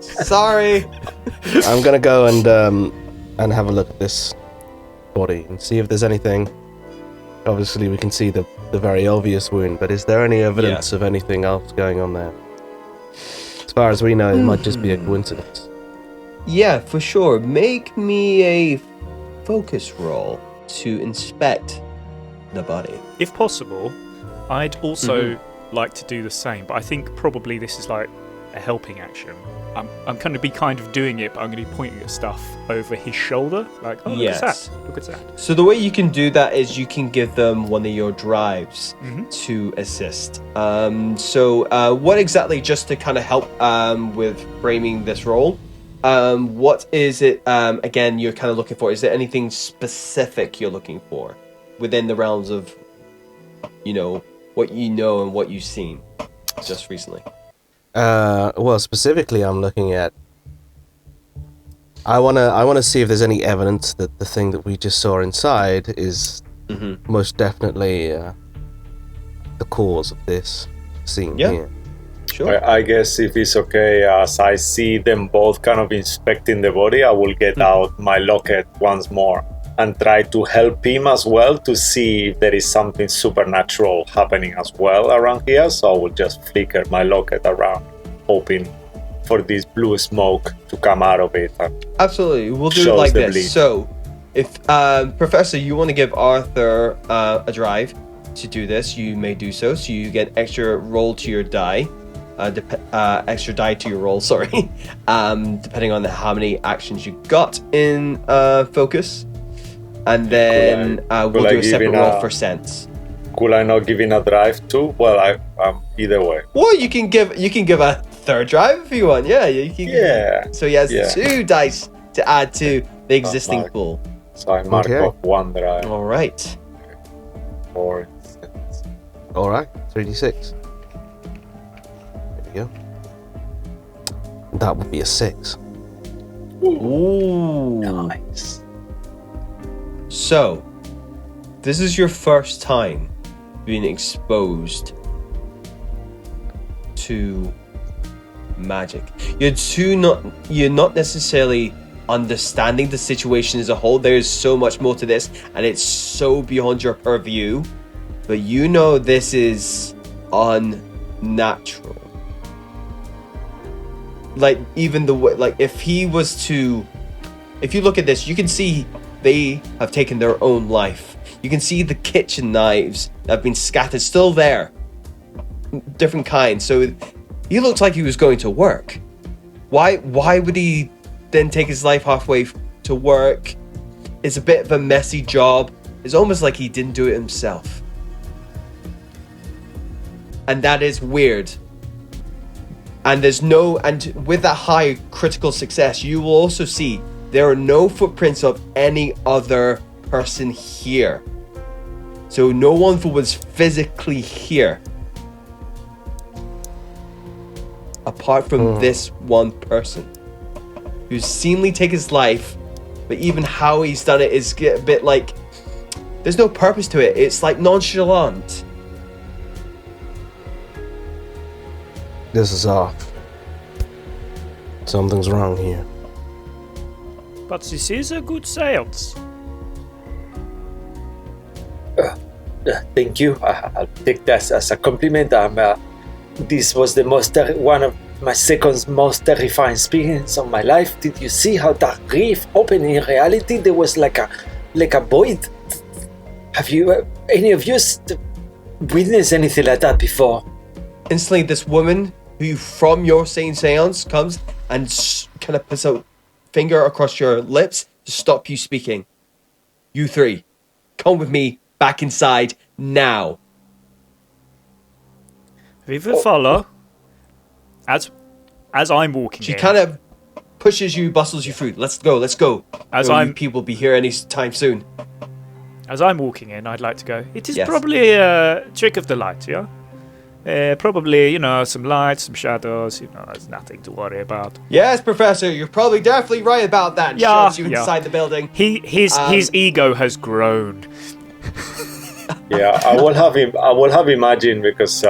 Sorry. I'm gonna go and have a look at this body and see if there's anything. Obviously, we can see the very obvious wound, but is there any evidence of anything else going on there? As far as we know, it might just be a coincidence. Yeah, for sure. Make me a focus roll to inspect the body. If possible, I'd also like to do the same, but I think probably this is like a helping action. I'm going to be kind of doing it, but I'm going to be pointing at stuff over his shoulder, like, oh, Yes. look at that. So the way you can do that is you can give them one of your drives to assist. So what exactly, just to kind of help with framing this role, what is it, again, you're kind of looking for? Is there anything specific you're looking for within the realms of, what you know and what you've seen just recently? Well, specifically, I'm looking at. I wanna see if there's any evidence that the thing that we just saw inside is most definitely the cause of this scene here. Sure. I guess if it's okay, as I see them both kind of inspecting the body, I will get out my locket once more and try to help him as well to see if there is something supernatural happening as well around here. So I will just flicker my locket around, hoping for this blue smoke to come out of it. Absolutely. We'll do it like this. Bleed. So, if Professor, you want to give Arthur a drive to do this, you may do so. So you get extra roll to your die. Extra die to your roll, sorry. Depending on how many actions you got in focus. And then we'll do a separate roll for sense. Could I not give in a drive too? Well, either way. Well, you can give a third drive if you want. Yeah, you can. Yeah. So he has 2 dice to add to the existing pool. So I mark off 1 drive. All right. 4. All right, 3d6. There we go. That would be a 6. Ooh. Nice. So, this is your first time being exposed to magic. You're not necessarily understanding the situation as a whole. There's so much more to this, and it's so beyond your purview. But you know this is unnatural. Like, even the way, like, if you look at this, you can see they have taken their own life. You can see the kitchen knives that have been scattered, still there. Different kinds. So he looked like he was going to work. Why would he then take his life halfway to work? It's a bit of a messy job. It's almost like he didn't do it himself. And that is weird. And with that high critical success, you will also see there are no footprints of any other person here. So no one was physically here. Apart from this one person. Who's seemingly taken his life, but even how he's done it is a bit like... There's no purpose to it. It's like nonchalant. This is off. Something's wrong here. But this is a good seance. Thank you. I'll take that as a compliment. This was one of my second most terrifying experience of my life. Did you see how that rift opened in reality? There was like a void. Have you, any of you, witnessed anything like that before? Instantly, this woman who from your same seance comes and kind of puts a finger across your lips to stop you speaking. You three, come with me back inside now. We will follow. As I'm walking She in. kind of pushes you, bustles you through. Let's go. As You people will be here any time soon. As I'm walking in, I'd like to go, it is Yes. probably a trick of the light, yeah? Probably, some light, some shadows, there's nothing to worry about. Yes, Professor, you're probably definitely right about that. Yeah, Shoves you yeah. inside the building. His ego has grown. Yeah, I will have imagined because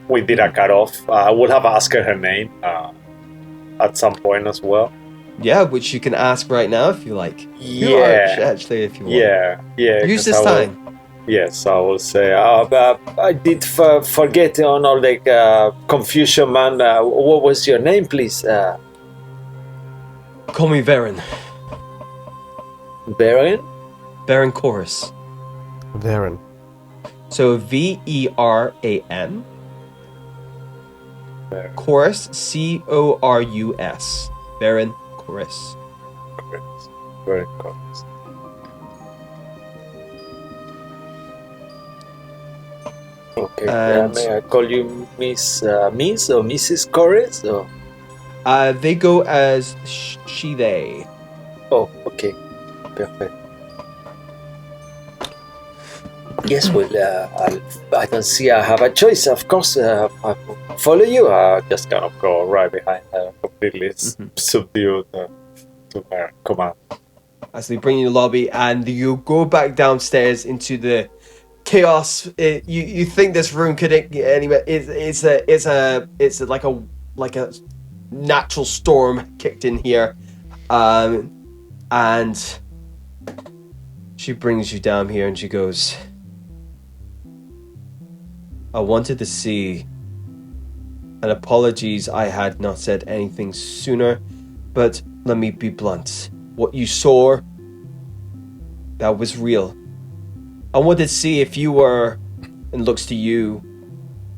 we did a cutoff. I would have asked her name at some point as well. Yeah, which you can ask right now if you like. Yeah. Actually, if you want. Yeah. Use 'cause this I will- time. Yes, I will say. I did forget on all the confusion, man. What was your name, please? Call me Varen. Baron? Varen Chorus. Varen. So Veran. Chorus, Corus. Varen Chorus. Very good. Okay, And- may I call you Miss or Mrs. Corres? Or? They go as she, they. Oh, okay, perfect. Yes, well, I don't see I have a choice. Of course, I will follow you. I just kind of go right behind her, completely subdued to her command. As they bring you to the lobby, and you go back downstairs into the chaos. You think this room could anyway? It's like a natural storm kicked in here, and she brings you down here, and she goes, I wanted to see, and apologies I had not said anything sooner, but let me be blunt. What you saw, that was real. I wanted to see if you were, and looks to you,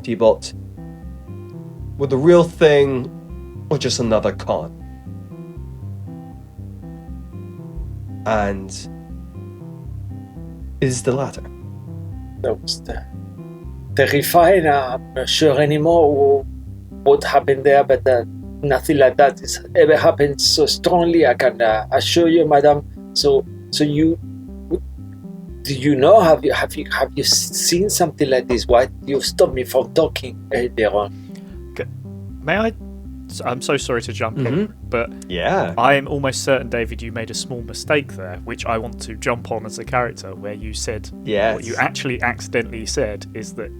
T-Bolt, were the real thing or just another con? And it is the latter. That was terrifying. I'm not sure anymore what happened there, but nothing like that has ever happened so strongly. I can assure you, madam. So you, do you know? Have you seen something like this? Why did you stop me from talking earlier on? May I? I'm so sorry to jump in, but Yeah. I am almost certain, David, you made a small mistake there, which I want to jump on as a character, where you said Yes. what you actually accidentally said is that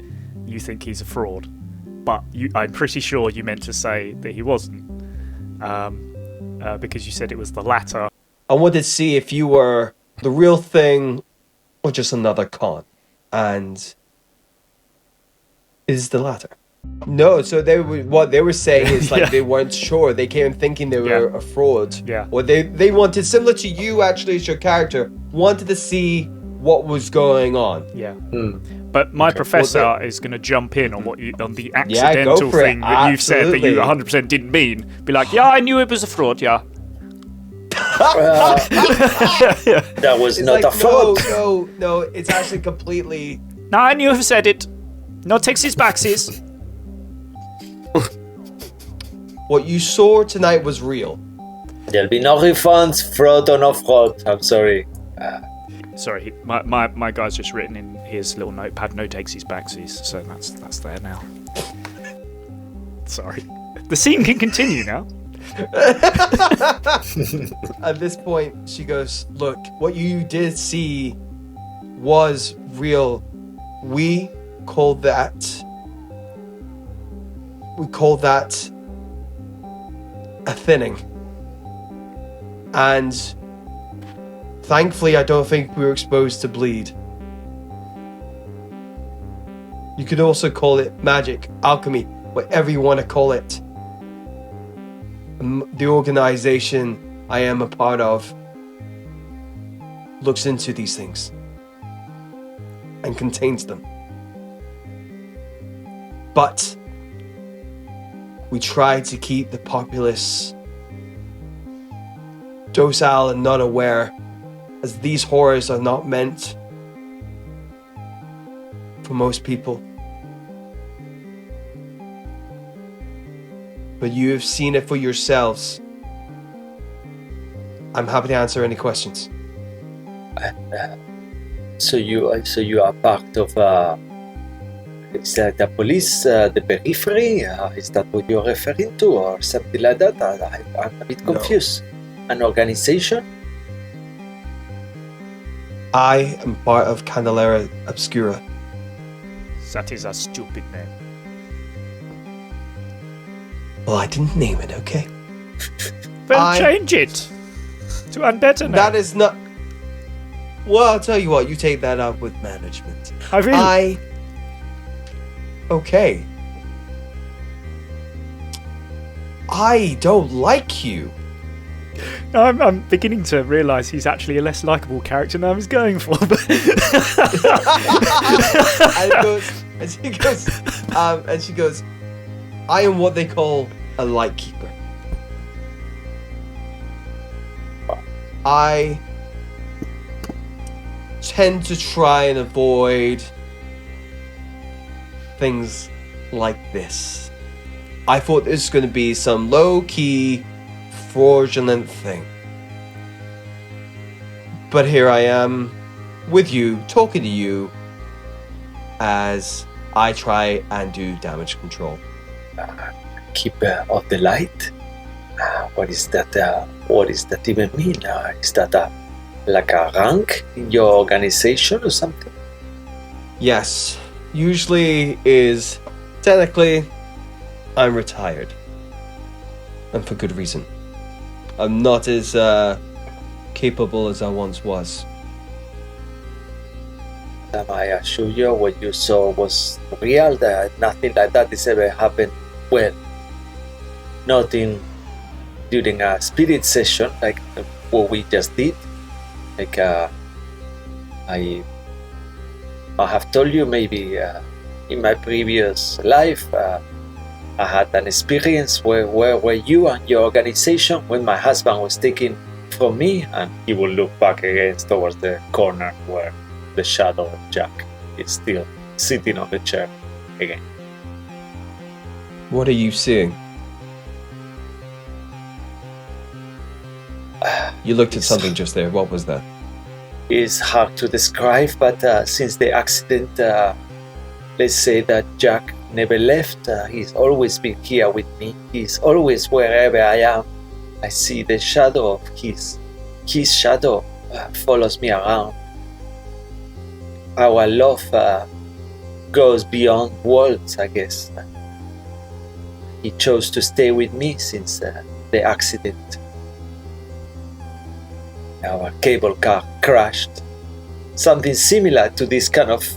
you think he's a fraud, but I'm pretty sure you meant to say that he wasn't, because you said it was the latter. I wanted to see if you were the real thing or just another con. And it is the latter. No, so what they were saying is like Yeah. they weren't sure. They came in thinking they were a fraud. Yeah. Or they wanted, similar to you actually as your character, wanted to see what was going on. Yeah. But my professor Well, is going to jump in on on the go accidental for it. thing that you've said that you Absolutely. 100% didn't mean. Be like, yeah, I knew it was a fraud, yeah. That was It's not like, a fraud. no, it's actually completely... No, I knew I said it. No takesies backsies. What you saw tonight was real. There'll be no refunds, fraud or no fraud. I'm sorry. Sorry, my guy's just written in his little notepad, no takesies backsies, so that's there now. Sorry. The scene can continue now. At this point, she goes, "Look, what you did see was real. We call that a thinning. And thankfully, I don't think we were exposed to bleed. You could also call it magic, alchemy, whatever you want to call it. The organization I am a part of looks into these things and contains them. But we try to keep the populace docile and not aware, as these horrors are not meant for most people. But you have seen it for yourselves. I'm happy to answer any questions." So you are part of is that the police, the periphery? Is that what you're referring to, or something like that? I'm a bit confused. An organization? I am part of Candela Obscura. That is a stupid name. Well, I didn't name it, okay? Then change it to a better name. That is not... Well, I'll tell you what, you take that up with management. I will. Okay. I don't like you. I'm beginning to realise he's actually a less likeable character than I was going for. And she goes, I am what they call a light keeper. I tend to try and avoid things like this. I thought this was going to be some low-key, fraudulent thing. But here I am, with you, talking to you, as I try and do damage control. Keeper of the light? What is that? What does that even mean? Is that like a rank in your organization or something? Yes, usually is technically I'm retired, and for good reason. I'm not as capable as I once was. I assure you, what you saw was real. That nothing like that has ever happened. Well, nothing during a spirit session like what we just did. Like I have told you maybe in my previous life I had an experience where you and your organization, when my husband was taken from me, and he will look back again towards the corner where the shadow of Jack is still sitting on the chair again. What are you seeing? You looked at something just there. What was that? It's hard to describe, but since the accident, let's say that Jack never left. He's always been here with me. He's always wherever I am. I see the shadow of his shadow follows me around. Our love goes beyond words, I guess. He chose to stay with me since the accident. Our cable car crashed. Something similar to this kind of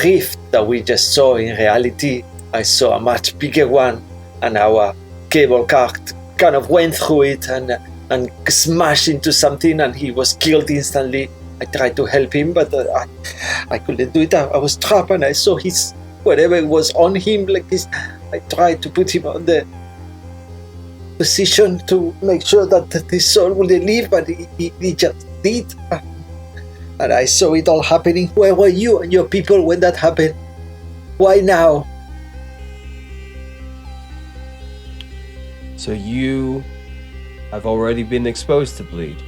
rift that we just saw in reality. I saw a much bigger one, and our cable car kind of went through it and smashed into something, and he was killed instantly. I tried to help him, but I couldn't do it. I was trapped, and I saw his whatever was on him like this. I tried to put him on the position to make sure that his soul wouldn't leave, but he just did. And I saw it all happening. Where were you and your people when that happened? Why now? So you have already been exposed to bleed.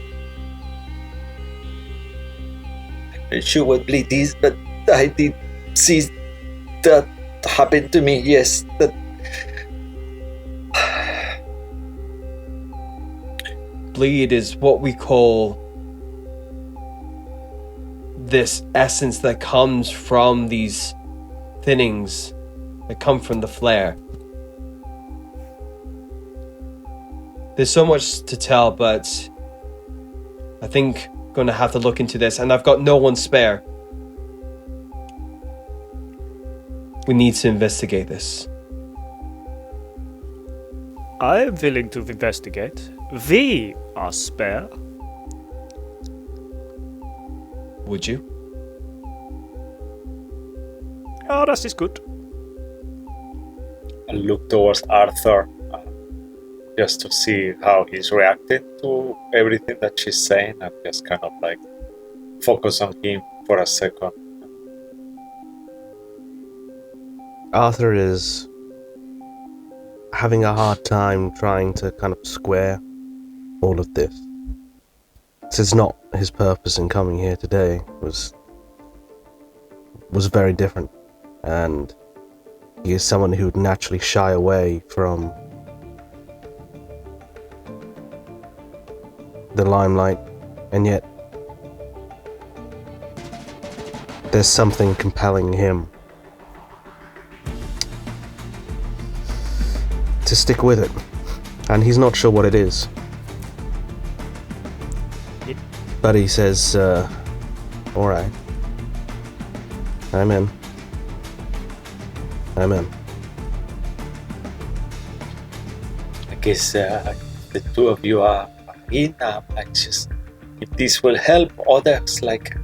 sure what bleed is, but I did see that happen to me. Yes, that. Bleed is what we call this essence that comes from these thinnings that come from the flare. There's so much to tell, but I think I'm going to have to look into this, and I've got no one spare. We need to investigate this. I am willing to investigate. We are spare. Would you? Oh, that is good. I look towards Arthur just to see how he's reacting to everything that she's saying, and just kind of like focus on him for a second. Arthur is having a hard time trying to kind of square all of this. This is not his purpose in coming here today. Was very different, and he is someone who would naturally shy away from the limelight, and yet there's something compelling him to stick with it, and he's not sure what it is. But he says, alright, I'm in. I guess the two of you are in. Like, just if this will help others, like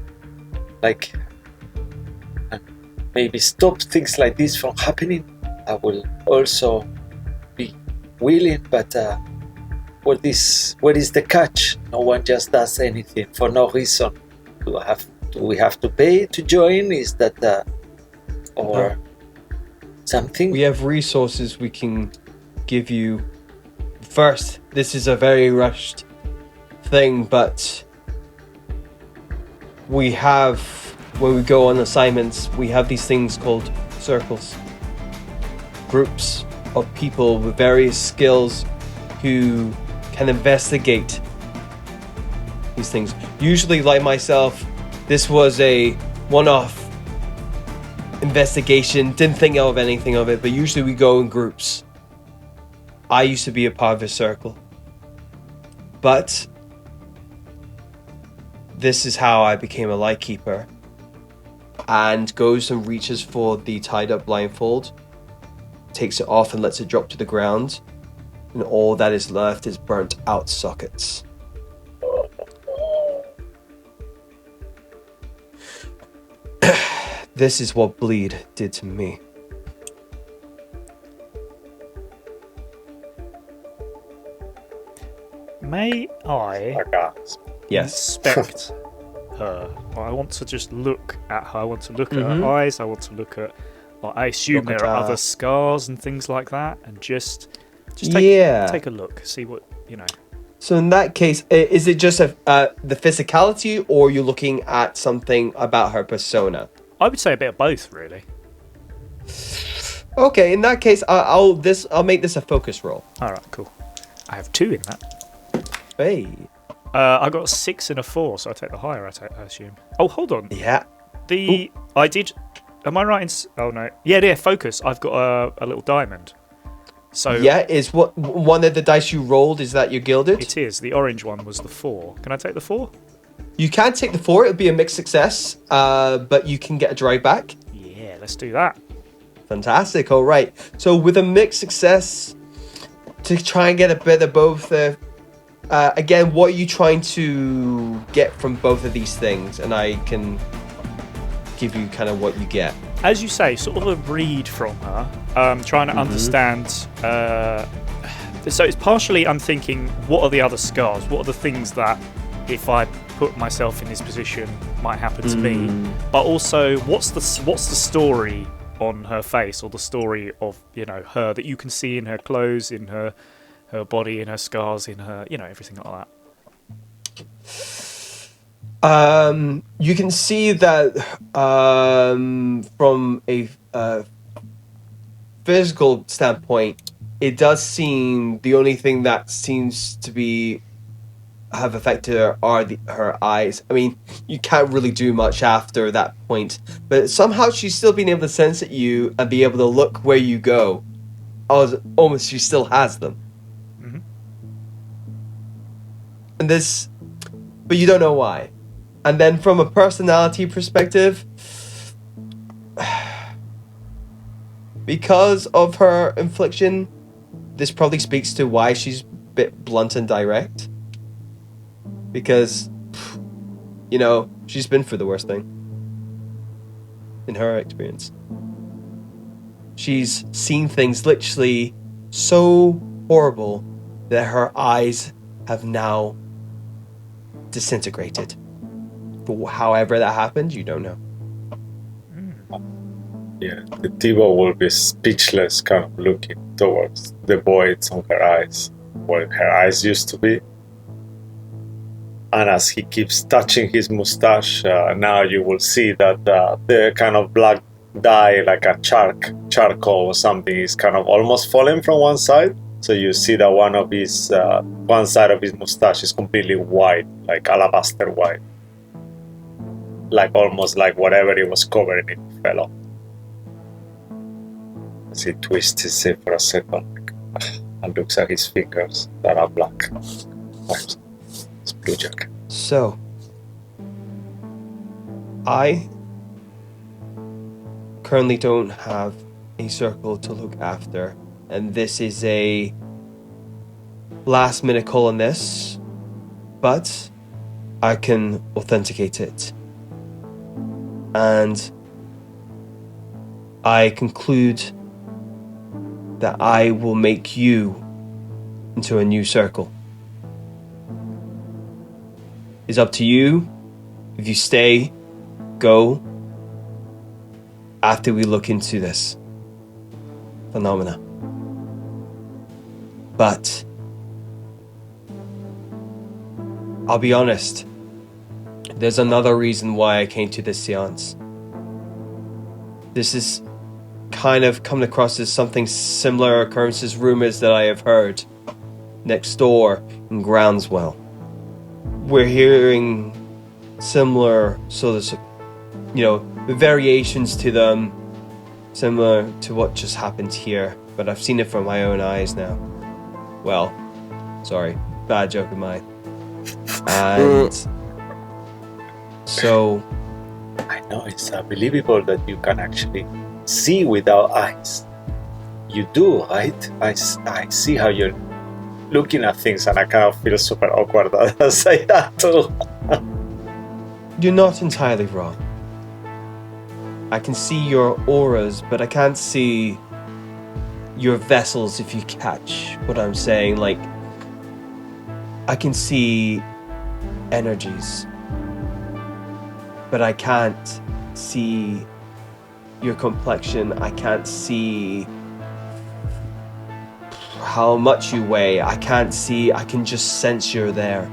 maybe stop things like this from happening, I will also be willing. But what is the catch? No one just does anything for no reason. Do we have to pay to join? Is that or something? We have resources we can give you. First, this is a very rushed thing, but we have, when we go on assignments, we have these things called circles. Groups of people with various skills who can investigate these things. Usually, like myself, this was a one-off investigation, didn't think of anything of it, but usually we go in groups. I used to be a part of a circle, but this is how I became a lightkeeper, and goes and reaches for the tied up blindfold, takes it off and lets it drop to the ground, and all that is left is burnt out sockets. This is what bleed did to me. May I Yes. inspect her? I want to just look at her. I want to look at her eyes. I want to look at. Like, I assume Look at there are her. other scars and things like that, and just take a look, see what you know. So in that case, is it just the physicality, or you're looking at something about her persona? I would say a bit of both, really. Okay, in that case, I'll make this a focus roll. All right, cool. I have 2 in that. Hey. I got a 6 and a 4, so I take the higher. I assume. Oh, hold on. Yeah. I did. Am I right in? Oh no. Yeah. Focus. I've got a little diamond. So Yeah, is what one of the dice you rolled, is that your gilded? it is. The orange one was the 4. Can I take the 4? You can take the 4, it'll be a mixed success, but you can get a drive back. Yeah, let's do that. Fantastic, alright. So with a mixed success, to try and get a bit of both, again, what are you trying to get from both of these things? And I can give you kind of what you get. As you say, sort of a read from her, trying to understand. So it's partially I'm thinking, what are the other scars? What are the things that, if I put myself in this position, might happen to me? But also, what's the story on her face, or the story of her that you can see in her clothes, in her body, in her scars, in her everything like that. You can see that from a physical standpoint, it does seem the only thing that seems to be have affected her are her eyes. I mean, you can't really do much after that point, but somehow she's still been able to sense at you and be able to look where you go. Almost she still has them. Mm-hmm. And this, but you don't know why. And then from a personality perspective, because of her infliction, this probably speaks to why she's a bit blunt and direct. Because, she's been through the worst thing. In her experience. She's seen things literally so horrible that her eyes have now disintegrated. However that happened, you don't know. Yeah, the Tibo will be speechless, kind of looking towards the voids on her eyes, where her eyes used to be. And as he keeps touching his mustache, now you will see that the kind of black dye, like a charcoal or something, is kind of almost falling from one side. So you see that one side of his mustache is completely white, like alabaster white. Like almost like whatever it was covering it fell off. As he twists his head for a second and looks at his fingers that are black. It's blue jacket. So, I currently don't have a circle to look after, and this is a last minute call on this, but I can authenticate it. And I conclude that I will make you into a new circle. It's up to you. If you stay, go, after we look into this phenomena. But I'll be honest, there's another reason why I came to this seance. This is kind of coming across as something similar occurrences, rumors that I have heard next door in Groundswell. We're hearing similar sort of, variations to them, similar to what just happened here, but I've seen it from my own eyes now. Well, sorry, bad joke of mine. And so... I know, it's unbelievable that you can actually see without eyes. You do, right? I see how you're looking at things, and I kind of feel super awkward that I say that too. You're not entirely wrong. I can see your auras, but I can't see your vessels, if you catch what I'm saying. Like, I can see energies, but I can't see your complexion. I can't see how much you weigh. I can't see. I can just sense you're there.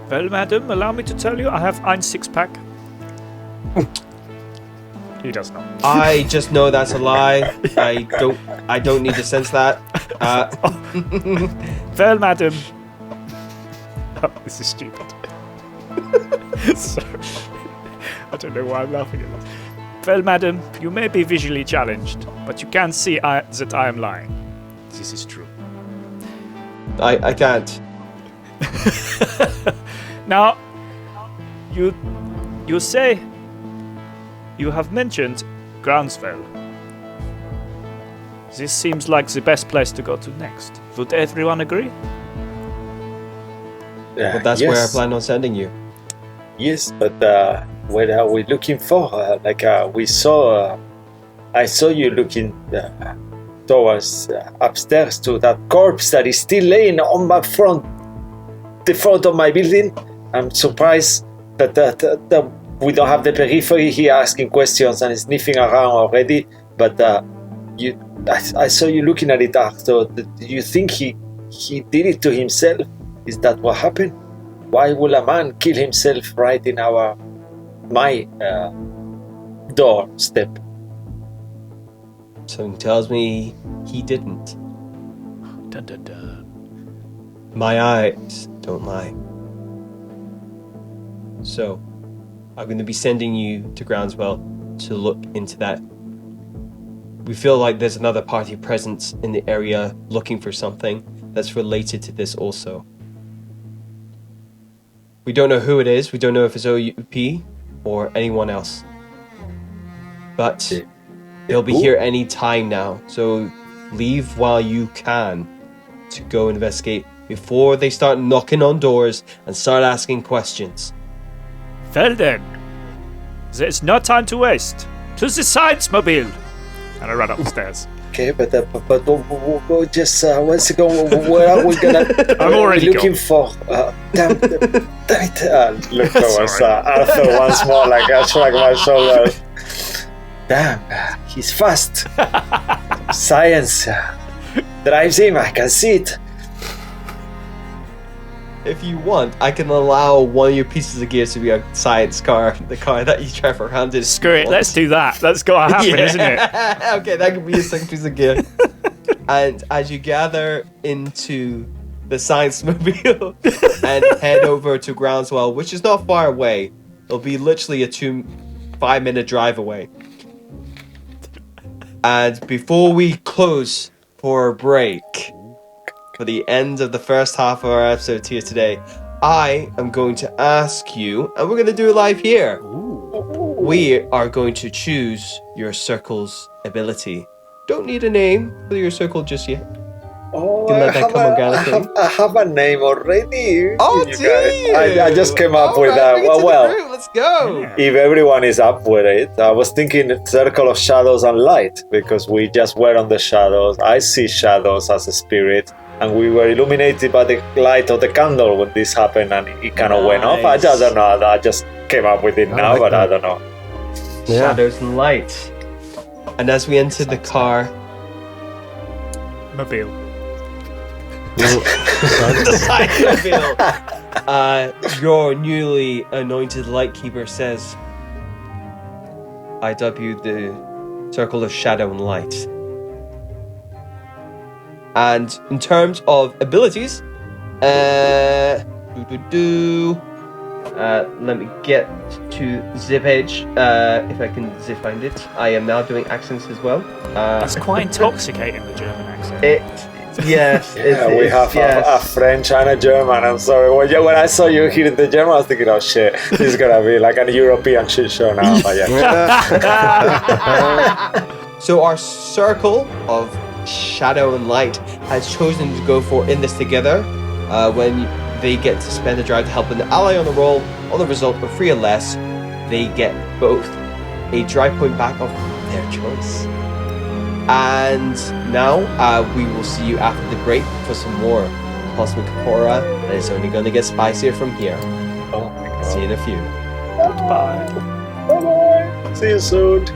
Well, madam, allow me to tell you, I have ein six-pack. He does not. I just know that's a lie. I don't need to sense that. Well, madam. Oh, this is stupid. Sorry. I don't know why I'm laughing at that. Well, madam, you may be visually challenged, but you can see that I am lying. This is true. I can't. Now, you say you have mentioned Groundswell. This seems like the best place to go to next. Would everyone agree? But that's where I plan on sending you. Yes, but what are we looking for? We saw, I saw you looking towards upstairs to that corpse that is still laying on the front of my building. I'm surprised that we don't have the periphery here asking questions and sniffing around already. But I saw you looking at it after. Do you think he did it to himself? Is that what happened? Why will a man kill himself right in my doorstep? Something tells me he didn't. Dun, dun, dun. My eyes don't lie. So, I'm going to be sending you to Groundswell to look into that. We feel like there's another party presence in the area looking for something that's related to this also. We don't know who it is. We don't know if it's OUP or anyone else. But they'll be here any time now. So leave while you can to go investigate before they start knocking on doors and start asking questions. Well then, there's no time to waste. To the science mobile. And I run upstairs. Okay, but just one second. Where are we gonna? I'm already looking gone. for. Damn it! Look towards Arthur once more, like I shrug my shoulders. Damn, he's fast. Science drives him. I can see it. If you want, I can allow one of your pieces of gear to be a science car, the car that you drive around in. Screw it, let's do that. That's got to happen, isn't it? Okay, that could be a second piece of gear. And as you gather into the science mobile and head over to Groundswell, which is not far away, it'll be literally a 5-minute drive away. And before we close for a break, for the end of the first half of our episode here today, I am going to ask you, and we're going to do it live here. We are going to choose your circle's ability. Don't need a name for your circle just yet. Oh, You can let that come organically. I have a name already. Oh, You do guys. you? I just came up with Alright, bring it to the well. group, let's go. Yeah. If everyone is up with it, I was thinking Circle of Shadows and Light, because we just were on the shadows. I see shadows as a spirit, and we were illuminated by the light of the candle when this happened, and it kind of went off. I Nice. don't know. I just came up with it now, like but I that. don't know. Yeah. Shadows and light. And as we enter the car, Mobile. the science mobile, your newly anointed lightkeeper says, I W the Circle of Shadow and Light. And in terms of abilities, let me get to the page, if I can find it. I am now doing accents as well. That's quite intoxicating, the German accent. Yes. Yeah, we have a French and a German. I'm sorry. When I saw you hearing the German, I was thinking, oh shit, this is gonna be like a European shit show now. But yeah. So our circle of shadow and light has chosen to go for in this together. When they get to spend a drive to help an ally on the roll, on the result of 3 or less, they get both a drive point back of their choice. And now we will see you after the break for some more Cosmic Horror. And it's only going to get spicier from here. Oh my god. See you in a few. Goodbye. Bye-bye. See you soon.